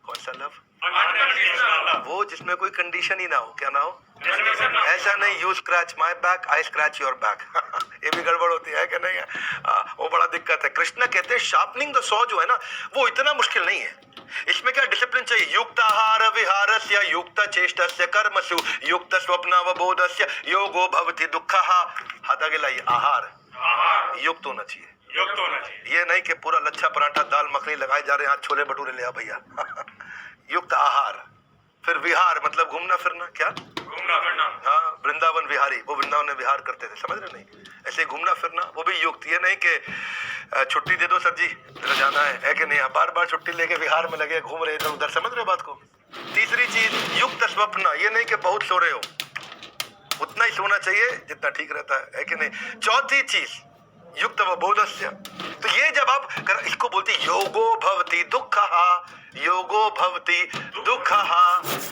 कौन सा लव? Unconditional love. वो जिसमें कोई कंडीशन ही ना हो। क्या ना हो? कंडीशन ना। ऐसा नहीं, you scratch my back, I scratch your back. ये भी गड़बड़ होती है, क्या नहीं है? वो बड़ा दिक्कत है। कृष्ण कहते हैं शार्पनिंग द सॉ जो है ना, वो इतना मुश्किल नहीं है। इसमें क्या डिसिप्लिन चाहिए? युक्त आहार विहारस्य युक्त चेष्टस्य कर्मसु युक्त स्वप्नावबोधस्य योगो भवति दुःखः। हाथ आगे लाइए। आहार युक्त होना चाहिए। युक्त होना चाहिए। ये नहीं कि पूरा लच्छा पराठा दाल मखनी लगाए जा रहे हैं, आज छोले भटूरे ले आ भैया। युक्त आहार। फिर विहार मतलब घूमना फिरना। क्या? घूमना फिरना। हाँ, वृंदावन विहारी, वो वृंदावन में विहार करते थे, समझ रहे नहीं? ऐसे घूमना फिरना, वो भी युक्त। ये नहीं कि छुट्टी दे दो सर जी, जरा जाना है कि नहीं? बार बार छुट्टी लेके विहार में लगे, घूम रहे इधर उधर, समझ रहे बात को? तीसरी चीज युक्त स्वप्न, ये नहीं कि बहुत सो रहे हो, उतना ही सोना चाहिए जितना ठीक रहता है कि नहीं? चौथी चीज युक्त बोधस्य। तो ये जब आप इसको बोलते योगो भवति दुःखः, योगो भवति दुःखः।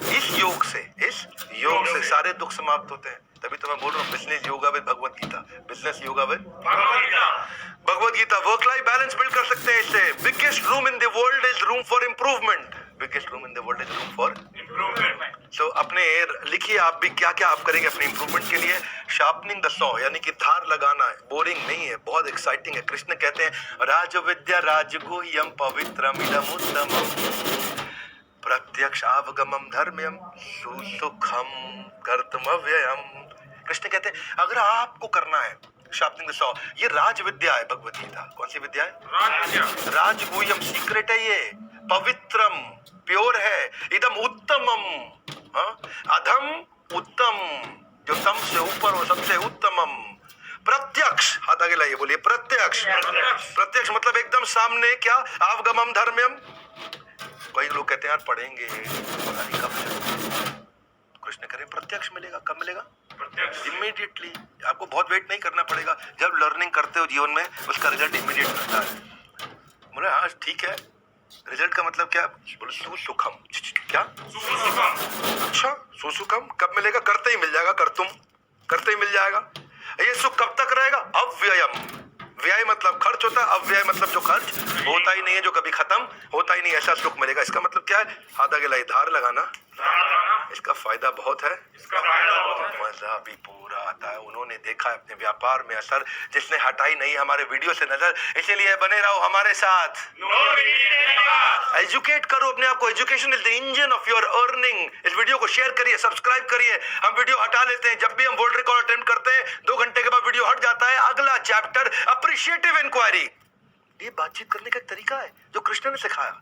इस योग से सारे दुख समाप्त होते हैं। तभी तो मैं बोल रहा हूँ business yoga with Bhagavad Gita. Business yoga with Bhagavad Gita. Work life balance build कर सकते हैं इससे। Biggest room in the world is room for improvement. Biggest room in the world is room for improvement. तो अपने लिखिए आप भी क्या क्या आप करेंगे अपने इंप्रूवमेंट के लिए। शार्पनिंग द सॉ, यानी कि धार लगाना है। बोरिंग नहीं है, बहुत एक्साइटिंग है। कृष्ण कहते हैं राज विद्या राजगुह्यम पवित्रम इदम उत्तमम प्रत्यक्ष अवगमम धर्म्यम सुसुखम कर्तव्यम। कृष्ण कहते हैं अगर आपको करना है शार्पनिंग द सॉ, ये राज विद्या है भगवत गीता। कौन सी विद्या है? राजगुह्यम, सीक्रेट है ये, पवित्रम, प्योर है, इदम उत्तमम, अधम उत्तम, जो सबसे ऊपर हो, सबसे उत्तमम, प्रत्यक्ष। हाथ आगे लाइए, बोलिए प्रत्यक्ष। प्रत्यक्ष मतलब एकदम सामने। क्या? अवगमम धर्म्यम। कई लोग कहते हैं यार पढ़ेंगे पता नहीं कब। कृष्ण करे प्रत्यक्ष मिलेगा। कब मिलेगा? इमीडिएटली। आपको बहुत वेट नहीं करना पड़ेगा। जब लर्निंग करते हो जीवन में, उसका रिजल्ट इमीडिएट मिलता है। बोले हाँ ठीक है, रिजल्ट का मतलब क्या? बोले सुसुखम। क्या? सुसुखम। अच्छा, सुसुखम कब मिलेगा? करते ही मिल जाएगा। करते ही मिल जाएगा। ये सुख कब तक रहेगा? अव्ययम। व्यय मतलब खर्च होता है, अव्यय मतलब जो खर्च होता ही नहीं है, जो कभी खत्म होता ही नहीं, ऐसा सुख मिलेगा। इसका मतलब क्या है? हाथ आगे लाई, धार लगाना। इसका फायदा बहुत है, मजा भी पूरा आता है। उन्होंने देखा है अपने व्यापार में असर, जिसने हटाई नहीं हमारे वीडियो से नजर। इसीलिए बने रहो हमारे साथ। एजुकेट करो अपने आप को। Education is the engine of your earning. इस वीडियो को शेयर करिए, सब्सक्राइब करिए। हम वीडियो हटा लेते हैं जब भी हम वर्ल्ड रिकॉर्ड अटेम्प्ट करते हैं, 2 घंटे के बाद वीडियो हट जाता है। अगला चैप्टर अप्रिशिएटिव इंक्वायरी। ये बातचीत करने का एक तरीका है जो कृष्ण ने सिखाया।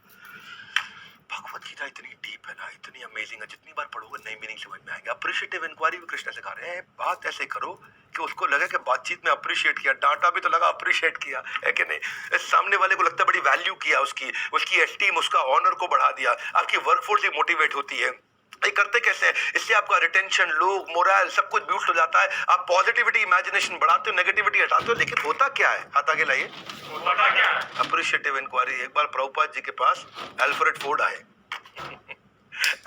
भगवत गीता इतनी डीप है ना, इतनी अमेजिंग है, जितनी बार पढ़ोगे नई मीनिंग समझ में आएगी। अप्रिशिएटिव इंक्वायरी भी कृष्ण सिखा रहे हैं। बात ऐसे करो कि उसको लगे कि बातचीत में अप्रिशिएट किया, डांटा भी तो लगा अप्रिशिएट किया है कि नहीं, इस सामने वाले को लगता है बड़ी वैल्यू किया, उसकी एस्टीम, उसका ऑनर को बढ़ा दिया। आपकी वर्कफोर्स भी मोटिवेट होती है। ये करते कैसे हैं? इससे आपका रिटेंशन, लोग, मोरल, सब कुछ बूस्ट हो जाता है। आप पॉजिटिविटी, इमेजिनेशन बढ़ाते हो, नेगेटिविटी हटाते हो। लेकिन होता क्या है, हाथ आगे लाइए। होता क्या है? Appreciative inquiry. एक बार प्रभुपाद जी के पास अल्फ्रेड फोर्ड आए।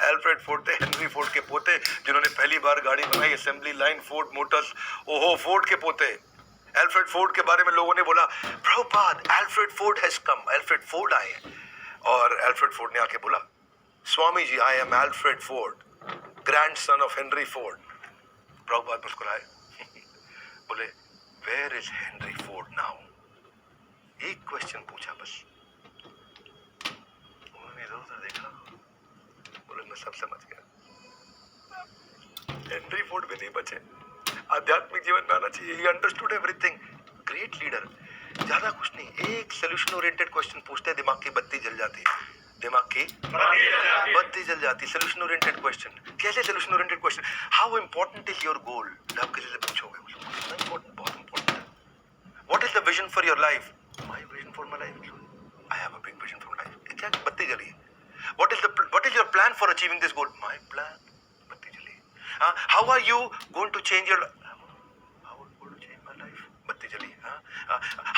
अल्फ्रेड फोर्ड थे हेनरी फोर्ड के पोते, जिन्होंने पहली बार गाड़ी बनाई, असेंबली लाइन, फोर्ड मोटर्स। ओहो, फोर्ड के पोते। अल्फ्रेड फोर्ड के बारे में लोगों ने बोला, Prabhupada, Alfred Ford has come. Alfred Ford आए। और अल्फ्रेड फोर्ड ने आके बोला, Swami ji, I am Alfred Ford, grandson of Henry Ford. Prabhupada मुस्कुराए, बोले, where is Henry Ford now? एक क्वेश्चन पूछा बस। उन्होंने इधर उधर देखा, बोले, मैं सब समझ गया, हेनरी फोर्ड भी नहीं बचे। आध्यात्मिक जीवन में आना चाहिए। He understood everything. Great leader. ज्यादा कुछ नहीं, एक सोल्यूशन ओरिएंटेड क्वेश्चन पूछते हैं, दिमाग की बत्ती जल जाती है। दिमाग की बत्ती जल जाती। Solution oriented question. कैसे solution oriented question? How important is your goal? आप किसी से पूछोगे, इंपॉर्टेंट, बहुत इंपॉर्टेंट है। What is the vision for your life? My vision for my life, I have a big vision for my life. क्या बत्ती जली है? What is your plan for achieving this goal? My plan, बत्ती जली। How are you going to change your? How are you going to change my life? बत्ती जली।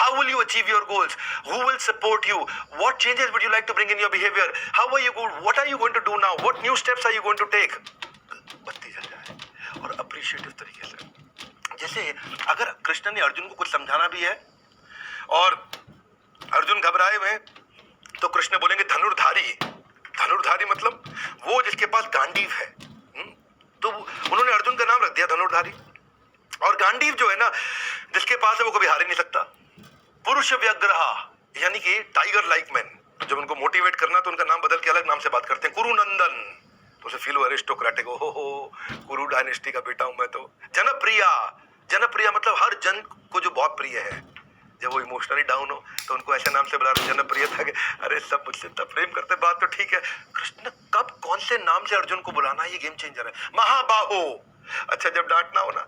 How will you achieve your goals? Who will support you? What changes would you like to bring in your behavior? What are you going to do now? What new steps are you going to take? बत्ती जल जाए। और अप्रिशिएटिव तरीके से, जैसे अगर कृष्ण ने अर्जुन को कुछ समझाना भी है और अर्जुन घबराए हुए, तो कृष्ण बोलेंगे धनुर्धारी। धनुर्धारी मतलब वो जिसके पास गांडीव है। तो उन्होंने अर्जुन का नाम रख दिया धनुर्धारी। और गांडीव जो है ना, जिसके पास है, वो कभी हार ही नहीं सकता। पुरुष व्यग्रहा, यानी कि टाइगर लाइक मैन। जब उनको मोटिवेट करना तो उनका नाम बदल के अलग नाम से बात करते हैं, कुरुनंदन। तो उसे फील हो एरिस्टोक्रेटिक, हो कुरु डायनेस्टी का बेटा हूं मैं। तो जनप्रिया। जनप्रिया मतलब हर जन को जो बहुत प्रिय है। जब वो इमोशनली डाउन हो तो उनको ऐसे नाम से बुला रहे, जनप्रिय था कि अरे सब मुझसे इतना प्रेम करते, बात तो ठीक है। कृष्ण कब कौन से नाम से अर्जुन को बुलाना, ये गेम चेंजर है। महाबाहो। अच्छा, जब डांटना हो ना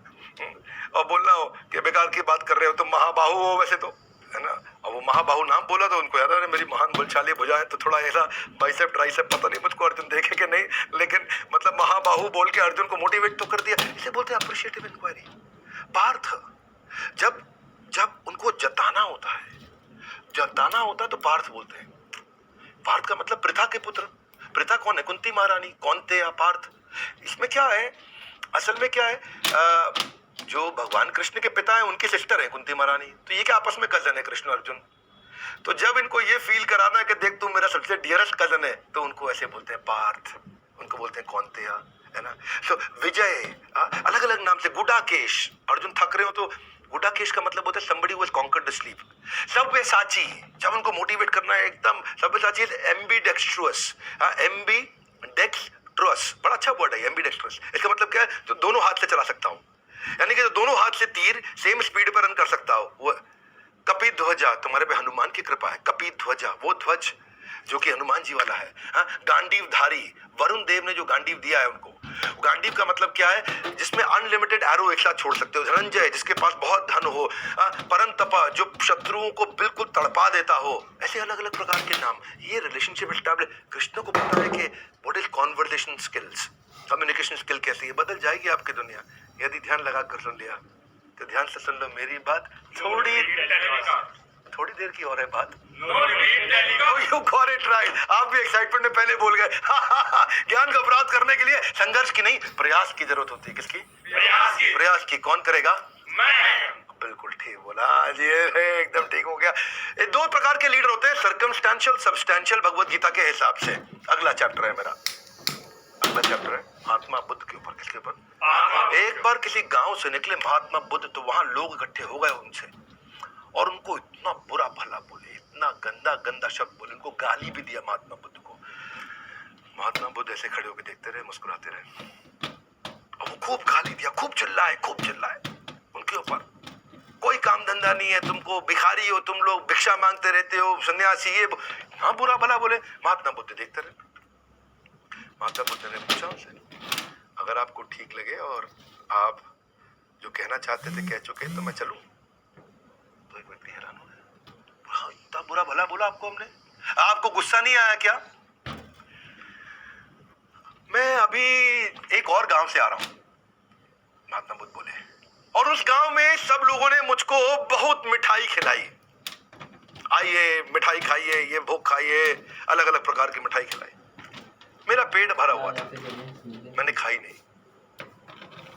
और बोलना हो कि बेकार की बात कर रहे हो, तो महाबाहु हो वैसे तो, है ना। और वो महाबाहु नाम बोला तो उनको यार, अरे मेरी महान बलशाली भुजाएं, तो थोड़ा ऐसा बाइसेप ट्राइसेप, पता नहीं मुझको अर्जुन देखे कि नहीं, लेकिन मतलब महाबाहु बोल के अर्जुन को मोटिवेट तो कर दिया। इसे बोलते हैं अप्रिशिएटिव इंक्वायरी। पार्थ, जब उनको जताना होता है तो पार्थ बोलते हैं। पार्थ का मतलब पृथा के पुत्र। पृथा कौन है? कुंती महारानी। कौन थे या पार्थ? इसमें क्या है, असल में क्या है, जो भगवान कृष्ण के पिता हैं उनकी सिस्टर है कुंती महारानी। तो ये क्या आपस में कजन है कृष्ण अर्जुन। तो जब इनको ये फील कराना है कि देख तू मेरा सबसे डियरेस्ट कजन है, तो उनको ऐसे बोलते हैं पार्थ। उनको बोलते हैं कौन्तेय, है ना। तो विजय, अलग अलग नाम से। गुडाकेश, अर्जुन थक रहे हो तो गुडाकेश का मतलब होता है somebody who has conquered the sleep। सव्यसाची, जब उनको मोटिवेट करना है एकदम। सव्यसाची एम्बीडेक्स्ट्रुअस। एम्बीडेक्स्ट्रुअस बड़ा अच्छा वर्ड है एम्बीडेक्स्ट्रुअस। इसका मतलब क्या है? जो दोनों हाथ से चला सकता हूं, यानी कि जो दोनों हाथ से तीर सेम स्पीड पर रन कर सकता हो। वो कपिध्वजा, तुम्हारे पे हनुमान की कृपा है। कपिध्वजा, वो ध्वज जो कि हनुमान जी वाला है। गांडीव धारी, वरुण देव ने जो गांडीव दिया है उनको। गांडीव का मतलब क्या है? जिसमें अनलिमिटेड एरो एक साथ छोड़ सकते हो। धनंजय, जिसके पास बहुत धन हो। परंतपा, जो शत्रुओं को बिल्कुल तड़पा देता हो। ऐसे अलग अलग प्रकार के नाम। ये रिलेशनशिप एस्टैब्लिश। कृष्ण को पता है कि what is conversation skills, communication skill कैसी है। बदल जाएगी आपकी दुनिया यदि ध्यान लगा कर सुन लिया तो। ध्यान से सुन लो मेरी बात, थोड़ी देर की और है बात। You got it right। आप भी एक्साइटमेंट में पहले बोल गए। ज्ञान का प्राप्त करने के लिए संघर्ष की नहीं, प्रयास की जरूरत होती है। किसकी? प्रयास की। कौन करेगा? मैं। बिल्कुल ठीक बोला जी, एकदम ठीक हो गया। ये दो प्रकार के लीडर होते हैं, सर्कमस्टेंशियल, सब्सटेंशियल, भगवत गीता के हिसाब से। अगला चैप्टर है मेरा, अगला चैप्टर है महात्मा बुद्ध के ऊपर। किसके ऊपर? एक बार किसी गांव से निकले महात्मा बुद्ध, तो वहां लोग इकट्ठे हो गए उनसे, और उनको इतना बुरा भला बोले, इतना गंदा गंदा शब्द बोले, उनको गाली भी दिया महात्मा बुद्ध को। महात्मा बुद्ध ऐसे खड़े होकर देखते रहे, मुस्कुराते रहे। और वो खूब गाली दिया, खूब चिल्लाए उनके ऊपर, कोई काम धंधा नहीं है, तुमको भिखारी हो, तुम लोग भिक्षा मांगते रहते हो, सन्यासी ये हाँ बुरा भला बोले। महात्मा बुद्ध देखते रहे। महात्मा बुद्ध ने पूछा उनसे, अगर आपको ठीक लगे और आप जो कहना चाहते थे कह चुके तो मैं चलूं? तो एक व्यक्ति हैरान हो गया, हाँ इतना बुरा भला बोला आपको हमने, आपको गुस्सा नहीं आया क्या? मैं अभी एक और गांव से आ रहा हूं, महात्मा बुद्ध बोले, और उस गांव में सब लोगों ने मुझको बहुत मिठाई खिलाई। आइए मिठाई खाइए, ये भोग खाइए, अलग अलग प्रकार की मिठाई खिलाई। मेरा पेट भरा हुआ था, मैंने खाई नहीं।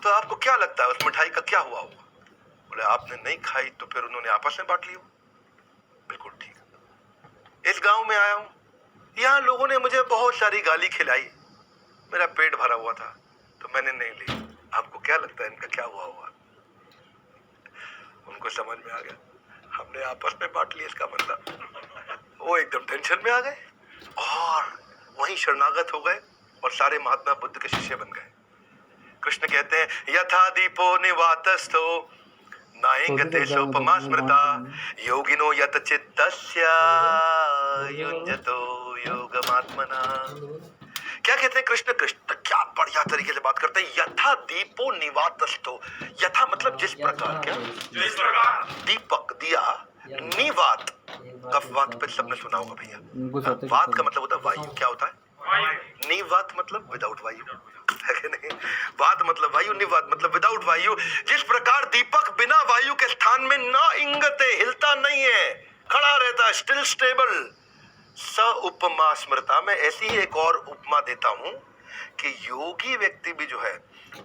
तो आपको क्या लगता है उस मिठाई का क्या हुआ होगा? बोले आपने नहीं खाई तो फिर उन्होंने आपस में बांट ली हो। बिल्कुल ठीक। इस गांव में आया हूं, यहाँ लोगों ने मुझे बहुत सारी गाली खिलाई, मेरा पेट भरा हुआ था तो मैंने नहीं ली। आपको क्या लगता है इनका क्या हुआ होगा? उनको समझ में आ गया, हमने आपस में बांट लिया इसका मतलब। वो एकदम टेंशन में आ गए और वहीं शरणागत हो गए और सारे महात्मा बुद्ध के शिष्य बन गए। कृष्ण कहते हैं यथा दीपो निवातस्थो नायंगते सोपमा स्मृता योगिनो यत चित्तस्य युञ्जतो योगमात्मना। क्या कहते हैं कृष्ण? कृष्ण क्या बढ़िया तरीके से बात करते हैं। यथा दीपो निवातस्थो, यथा मतलब जिस प्रकार, क्या जिस प्रकार दीपक दिया, निवात कफवात पे सबने सुना होगा भैया। वात का मतलब होता है वायु, क्या होता है? वायु। निवात मतलब विदाउट वायु, है कि नहीं? वात मतलब वायु, निवात मतलब विदाउट वायु। जिस प्रकार दीपक बिना वायु के स्थान में न इंगते, हिलता नहीं है, खड़ा रहता है, स्टिल स्टेबल। स उपमा स्मृता, मैं ऐसी ही एक और उपमा देता हूं कि योगी व्यक्ति भी जो है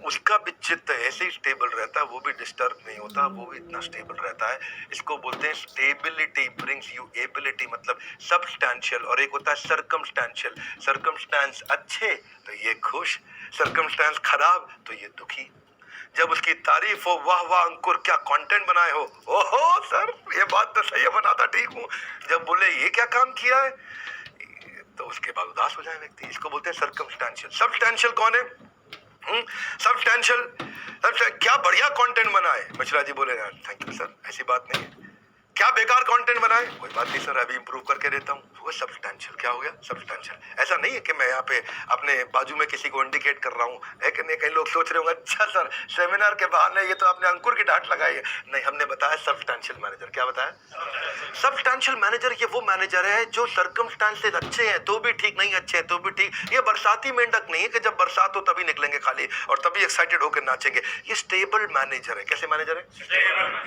उसका भी चित्त ऐसे ही स्टेबल रहता है, वो भी डिस्टर्ब नहीं होता, वो भी इतना स्टेबल रहता है। इसको बोलते हैं स्टेबिलिटी ब्रिंग्स यू एबिलिटी, मतलब सब्सटैंशियल, और एक होता है सर्कमस्टेंशियल। सर्कमस्टेंस अच्छे तो ये खुश, सर्कमस्टेंस खराब तो ये दुखी। जब उसकी तारीफ हो, वाह वाह अंकुर क्या कंटेंट बनाए हो, ओहो सर ये बात तो सही है, बनाता ठीक हूँ। जब बोले ये क्या काम किया है तो उसके बाद उदास हो जाए व्यक्ति। इसको बोलते हैं सर्कमस्टेंशियल। सब्सटैंशियल कौन है? सब्सटैंशियल क्या बढ़िया कंटेंट बनाए। मिश्रा जी बोले थैंक यू सर, ऐसी बात नहीं है। क्या बेकार कंटेंट बनाए, कोई बात नहीं सर, अभी इंप्रूव करके देता हूँ। वो सब्सटैंशियल। क्या हो गया? सब्सटैंशियल। ऐसा नहीं है कि मैं यहाँ पे अपने बाजू में किसी को इंडिकेट कर रहा हूँ, है कि नहीं? कई लोग सोच रहे होंगे अच्छा सर सेमिनार के बहाने ये तो आपने अंकुर की डांट लगाई है। नहीं, हमने बताया सब्सटैंशियल मैनेजर। क्या बताया? सब्सटैंशियल मैनेजर ये वो मैनेजर है जो सर्कमस्टांसेस अच्छे हैं तो भी ठीक, नहीं अच्छे हैं तो भी ठीक। ये बरसाती मेंढक नहीं है कि जब बरसात हो तभी निकलेंगे खाली और तभी एक्साइटेड होकर नाचेंगे। ये स्टेबल मैनेजर है। कैसे मैनेजर है?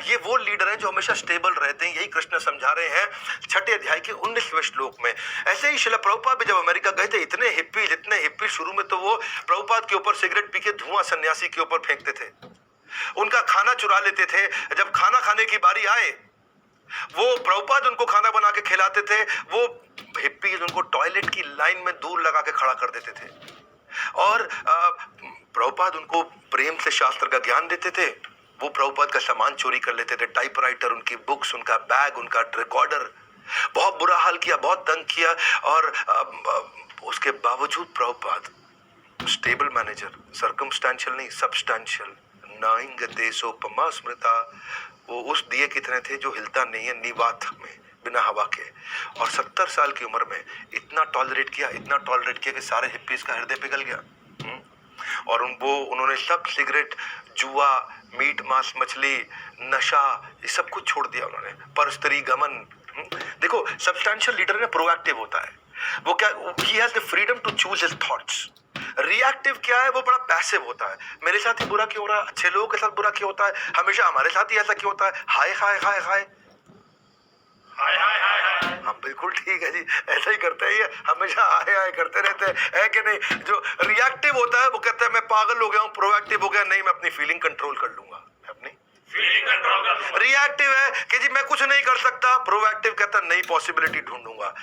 ये वो लीडर है जो हमेशा स्टेबल रहते हैं। यही कृष्ण समझा रहे हैं 6 अध्याय के 19वें श्लोक में। ऐसे ही श्रील प्रभुपाद भी जब अमेरिका गए थे, इतने हिप्पी शुरू में तो वो प्रभुपाद के ऊपर सिगरेट पी के धुआं सन्यासी के ऊपर फेंकते थे, उनका खाना चुरा लेते थे। जब खाना खाने की बारी आए, वो प्रभुपाद उनको खाना बना के खिलाते थे, वो हिप्पीज उनको टॉयलेट की लाइन में दूर लगा के खड़ा कर देते थे और प्रभुपाद उनको प्रेम से शास्त्र का ज्ञान देते थे। वो प्रभुपाद का सामान चोरी कर लेते थे, टाइपराइटर, उनकी बुक्स, उनका बैग, उनका रिकॉर्डर। बहुत बुरा हाल किया, बहुत तंग किया और उसके बावजूद प्रभुपाद स्टेबल मैनेजर, सर्कमस्टेंशियल नहीं सब्सटेंशियल। नाइंग देशोपमा स्मृता, वो उस दिए की तरह थे जो हिलता नहीं है, निवात में, बिना हवा के। और 70 साल की उम्र में इतना टॉलरेट किया कि सारे हिप्पीज का हृदय पिघल गया। और उन्होंने सब सिगरेट, जुआ, मीट मांस मछली, नशा, ये सब कुछ छोड़ दिया उन्होंने। परस्त्री गमन। देखो सब्सटेंशियल लीडर में प्रोएक्टिव होता है, वो क्या, he has the freedom to choose his thoughts. Reactive क्या है? वो बड़ा पैसिव होता है। मेरे साथ ही बुरा क्यों हो रहा है, अच्छे लोगों के साथ बुरा क्यों होता है, हमेशा हमारे साथ ही ऐसा क्यों होता है, हाय हाय हाय हाय हाय हाय हाय हाय। हम बिल्कुल ठीक है जी, ऐसा ही करते हैं, ये हमेशा हाय हाय करते रहते हैं, है कि नहीं? जो रिएक्टिव होता है वो कहता है मैं पागल हो गया हूँ, प्रोएक्टिव हो गया नहीं, मैं अपनी फीलिंग कंट्रोल कर लूंगा, अपनी फीलिंग कंट्रोल कर लूंगा। रिएक्टिव है कि जी मैं कुछ नहीं कर सकता, प्रोएक्टिव कहता नई पॉसिबिलिटी ढूंढूंगा।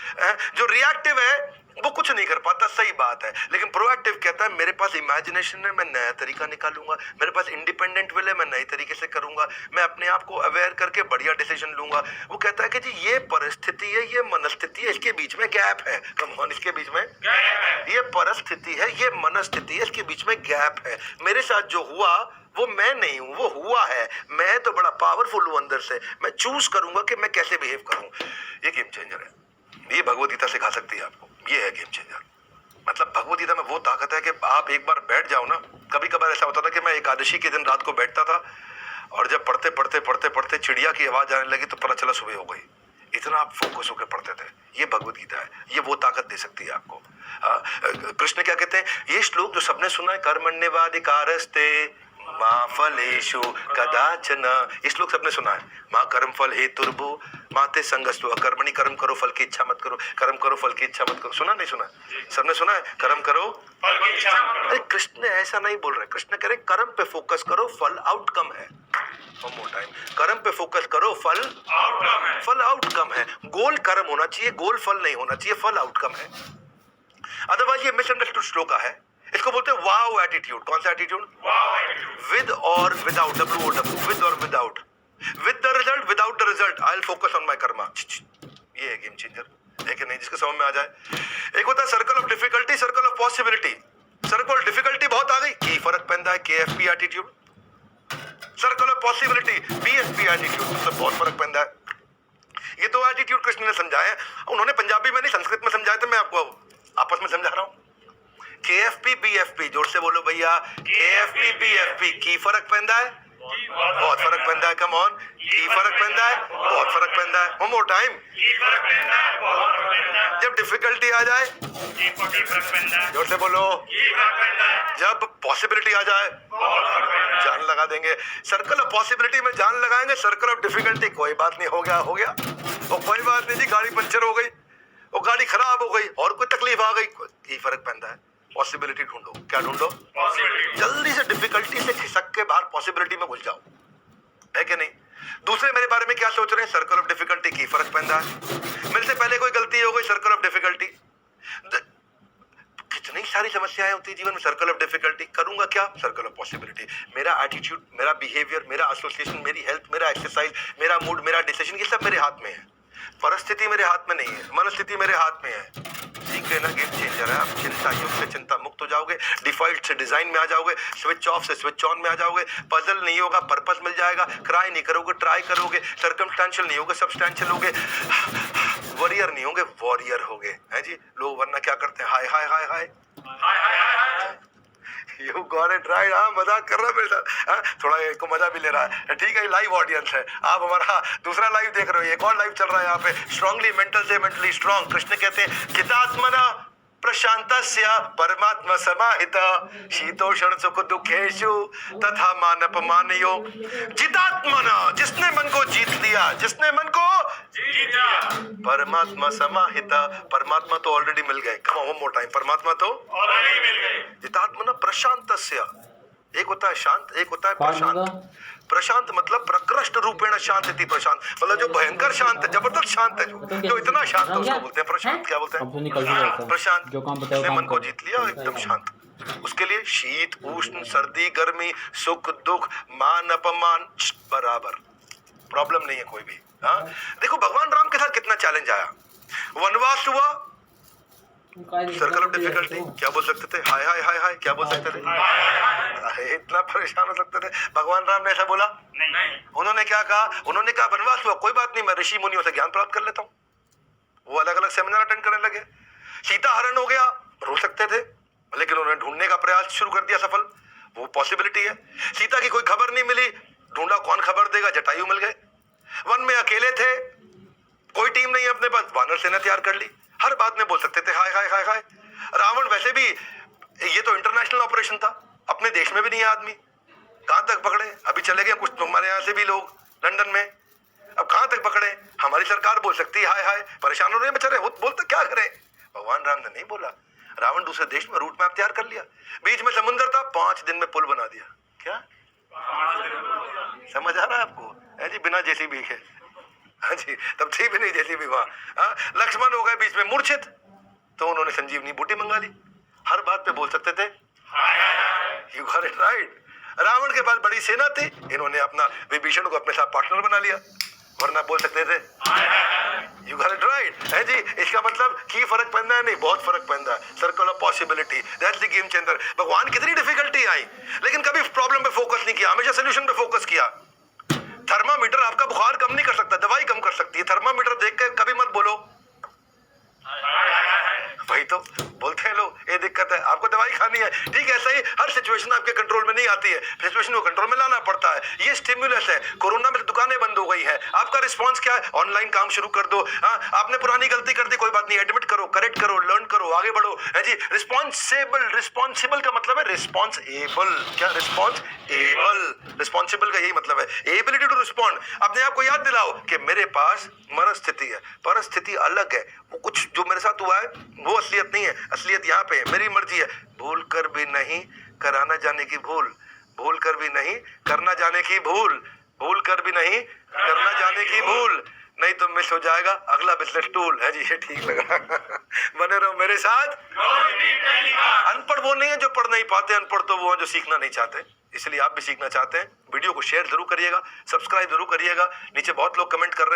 जो रिएक्टिव है वो कुछ नहीं कर पाता, सही बात है, लेकिन प्रोएक्टिव कहता है मेरे पास इमेजिनेशन है, मैं नया तरीका निकालूंगा, मेरे पास इंडिपेंडेंट विल है, मैं नई तरीके से करूंगा, मैं अपने आप को अवेयर करके बढ़िया डिसीजन लूंगा। वो कहता है कि जी ये परिस्थिति है, ये मनस्थिति है, इसके बीच में गैप है। कम ऑन, इसके बीच में ये परिस्थिति है, ये मनस्थिति है, इसके बीच में गैप है। मेरे साथ जो हुआ वो मैं नहीं हूं, वो हुआ है। मैं तो बड़ा पावरफुल हूं अंदर से, मैं चूज करूंगा कि मैं कैसे बिहेव करूं। ये गेम चेंजर है, ये भगवद गीता सिखा सकती है आपको। ये है गेम चेंजर। मतलब भगवद गीता में वो ताकत है कि आप एक बार बैठ जाओ ना। कभी कभार ऐसा होता था कि मैं एकादशी के दिन रात को बैठता था और जब पढ़ते पढ़ते पढ़ते पढ़ते चिड़िया की आवाज आने लगी तो पता चला सुबह हो गई। इतना आप फोकस होकर पढ़ते थे। ये भगवद गीता है, ये वो ताकत दे सकती है आपको। कृष्ण क्या कहते हैं, ये श्लोक जो सबने सुना है, कर्मण्येवाधिकारस्ते मां फलेषु कदाचन, ये श्लोक सबने सुना है। मां कर्म फल हेतुर्भु माते संगस्तु अकर्मणि, कर्म करो फल की इच्छा मत करो, कर्म करो फल की इच्छा मत करो। सुना नहीं सुना? सबने सुना है, कर्म करो फल की इच्छा मत करो। अरे कृष्ण ऐसा नहीं बोल रहे। कृष्ण कह रहे कर्म पे फोकस करो, फल आउटकम है। One more time, कर्म पे फोकस करो, फल आउटकम है। फल आउटकम है। गोल कर्म होना चाहिए, गोल फल नहीं होना चाहिए, फल आउटकम है। अदरवाइज ये मिसअंडरस्टूड श्लोक है। इसको बोलते हैं वाव एटीट्यूड। कौन सा एटीट्यूड? Wow attitude. विद और विदाउट, WOW, विद और without, with the result without the result, I will focus on my Karma. ये है गेम चेंजर। है कि नहीं? जिसके समझ में आ जाए। एक होता है circle of difficulty, circle of possibility. Circle of difficulty बहुत आ गई, की फर्क पैदा है, KFP attitude. Circle of possibility, BSP attitude, मतलब बहुत फर्क पैदा है। ये दो एटीट्यूड कृष्ण ने समझाए हैं। उन्होंने पंजाबी में नहीं, संस्कृत में समझाए थे। मैं आपको आपस में समझा रहा हूं। KFP BFP, जोर से बोलो भैया। KFP BFP, की फर्क पैदा है, बहुत फर्क पैदा है। कम ऑन, की फर्क पैदा है, बहुत फर्क पैदा है। वन मोर टाइम, की फर्क पैदा है, बहुत फर्क पैदा है। जब डिफिकल्टी आ जाए, की फर्क पैदा है, जोर से बोलो। की फर्क पैदा है, जब पॉसिबिलिटी आ जाए, बहुत फर्क पैदा है। जान लगा देंगे। सर्कल ऑफ पॉसिबिलिटी में जान लगाएंगे, सर्कल ऑफ डिफिकल्टी कोई बात नहीं, हो गया हो गया, और कोई बात नहीं जी, गाड़ी पंचर हो गई, वो गाड़ी खराब हो गई, और कोई तकलीफ आ गई, की फर्क पैदा है। पॉसिबिलिटी ढूंढो। क्या ढूंढो? पॉसिबिलिटी। जल्दी से डिफिकल्टी से खिसक के बाहर पॉसिबिलिटी में घुस जाओ। है कि नहीं? दूसरे मेरे बारे में क्या सोच रहे हैं? सर्कल ऑफ डिफिकल्टी, की फर्क पैदा है। मेरे से पहले कोई गलती हो गई, सर्कल ऑफ डिफिकल्टी। कितनी सारी समस्याएं होती है जीवन में, सर्कल ऑफ डिफिकल्टी। करूंगा क्या? Circle of possibility. मेरा एटीट्यूड, मेरा बिहेवियर, मेरा एसोसिएशन, मेरी हेल्थ, मेरा एक्सरसाइज, मेरा मूड, मेरा डिसीजन, ये सब मेरे हाथ में है। परिस्थिति मेरे हाथ में नहीं है, मनस्थिति मेरे हाथ में है। सीख लेना, गेम चेंजर है। आप चिंता युग से चिंता मुक्त हो जाओगे, डिफॉल्ट से डिजाइन में आ जाओगे, स्विच ऑफ से स्विच ऑन में आ जाओगे। पजल नहीं होगा, पर्पस मिल जाएगा। क्राई नहीं करोगे, ट्राई करोगे। सर्कमस्टेंशियल नहीं होगे, सब्सटेंशियल होगे। वॉरियर नहीं होंगे, वॉरियर होगे। है जी? लोग वरना क्या करते हैं, हाय हाय हाय हाय, हाय हाय हाय हाय। You got it right. हाँ, मजाक कर रहा है मेरे साथ। हाँ, थोड़ा इसको मजा भी ले रहा है। ठीक है, लाइव ऑडियंस है। आप हमारा दूसरा लाइव देख रहे हो, एक और लाइव चल रहा है यहाँ पे। स्ट्रांगली मेंटल से मेंटली स्ट्रांग। कृष्ण कहते हैं चितात्मना प्रशांतस्य परमात्मा समाहित शीतोषण सुख दुखेषु तथा मानपमानयो। जितात्मना, जिसने मन को जीत लिया, जिसने मन को जीत लिया। परमात्मा समाहित, परमात्मा तो ऑलरेडी मिल गए। Come on, one more time, परमात्मा तो ऑलरेडी मिल गए। जितात्मना प्रशांतस्य, एक होता है शांत, एक होता है प्रशांत। प्रशांत मतलब प्रकृष्ट रूपेण शांत इति प्रशांत, मतलब जो भयंकर शांत है, जबरदस्त शांत है, जो इतना शांत है उसको बोलते हैं प्रशांत। क्या बोलते हैं? प्रशांत। जिसने मन को जीत लिया, एकदम शांत। उसके लिए शीत उष्ण, सर्दी गर्मी, सुख दुख, मान अपमान बराबर, प्रॉब्लम नहीं है कोई भी। हाँ, देखो भगवान राम के साथ कितना चैलेंज आया। वनवास हुआ, सर्कल ऑफ डिफिकल्टी, क्या बोल सकते थे? हाय हाय हाय हाय, क्या बोल सकते थे? अरे इतना परेशान हो सकते थे। भगवान राम ने ऐसा बोला नहीं। उन्होंने क्या कहा? उन्होंने कहा वनवास हुआ, कोई बात नहीं, मैं ऋषि मुनियों से ज्ञान प्राप्त कर लेता हूँ। वो अलग अलग सेमिनार अटेंड करने लगे। सीता हरण हो गया, रो सकते थे, लेकिन उन्होंने ढूंढने का प्रयास शुरू कर दिया, सफल। वो पॉसिबिलिटी है। सीता की कोई खबर नहीं मिली, ढूंढा, कौन खबर देगा? जटायु मिल गए। वन में अकेले थे, कोई टीम नहीं है अपने पास, वानर सेना तैयार कर ली। हर बात में बोल सकते थे हाय हाय हाय हाय। रावण वैसे भी, ये तो इंटरनेशनल ऑपरेशन था, अपने देश में भी नहीं है आदमी। कहां तक पकड़े? अभी चले गए कुछ हमारे यहाँ से भी लोग लंदन में, अब कहां तक पकड़े? हमारी सरकार बोल सकती है हाय हाय, परेशान हो रहे हैं बेचारे, बोलते क्या करें? भगवान राम ने नहीं बोला। रावण दूसरे देश में रूट मैप तैयार कर लिया, बीच में समुद्र था, 5 दिन में पुल बना दिया। क्या समझ आ रहा है आपको? है जी, बिना जेसीबी के। हाँ जी, तब थी भी नहीं जेसीबी वहां। लक्ष्मण हो गए बीच में मूर्छित, तो उन्होंने संजीवनी बूटी मंगा ली। हर बात पे बोल सकते थे you got it right. Ravan के पास बड़ी सेना थी, इन्होंने अपना विभीषण को अपने साथ पार्टनर बना लिया, वरना बोल सकते थे यू गॉट इट राइट। है जी, इसका मतलब की फर्क पैदा है? नहीं, बहुत फर्क पैदा होता है, circle of possibility, that's the game changer. भगवान कितनी डिफिकल्टी आई लेकिन कभी प्रॉब्लम पे फोकस नहीं किया, हमेशा सोल्यूशन पे फोकस किया। थर्मामीटर आपका बुखार कम नहीं कर सकता, दवाई कम कर सकती है। थर्मामीटर देख के कभी मत बोलो वही तो बोलते हैं लोग, ये दिक्कत है, आपको दवाई खानी है। ठीक है, ऐसा ही हर सिचुएशन आपके कंट्रोल में नहीं आती है, सिचुएशन को कंट्रोल में लाना पड़ता है। ये स्टिमुलस है। कोरोना में दुकानें बंद हो गई है, आपका रिस्पांस क्या है? ऑनलाइन काम शुरू कर दो। हाँ, आपने पुरानी गलती कर दी, कोई बात नहीं, एडमिट करो, करेक्ट करो, लर्न करो, आगे बढ़ो, है जी। रिस्पॉन्सिबल, रिस्पॉन्सिबल का मतलब है रिस्पॉन्सिबल। क्या? रिस्पॉन्सिबल। रिस्पॉन्सिबल का यही मतलब है, एबिलिटी टू रिस्पॉन्ड। अपने आप को याद दिलाओ कि मेरे पास मनस्थिति है, परिस्थिति अलग है। वो कुछ जो मेरे साथ हुआ है वो असलियत नहीं है, असलियत यहाँ पे है, मेरी मर्जी है। भूल कर भी नहीं कराना जाने की भूल, भूल कर भी नहीं करना जाने की भूल, भूल कर भी नहीं करना जाने की भूल, नहीं तो मिस हो जाएगा अगला बिजनेस टूल, है जी। ये ठीक लगा बने रहो मेरे साथ। अनपढ़ वो नहीं है जो पढ़ नहीं पाते, अनपढ़ तो वो है जो सीखना नहीं चाहते। इसलिए आप भी सीखना चाहते हैं, वीडियो को शेयर जरूर करिएगा, सब्सक्राइब जरूर करिएगा। नीचे बहुत लोग कमेंट कर रहे हैं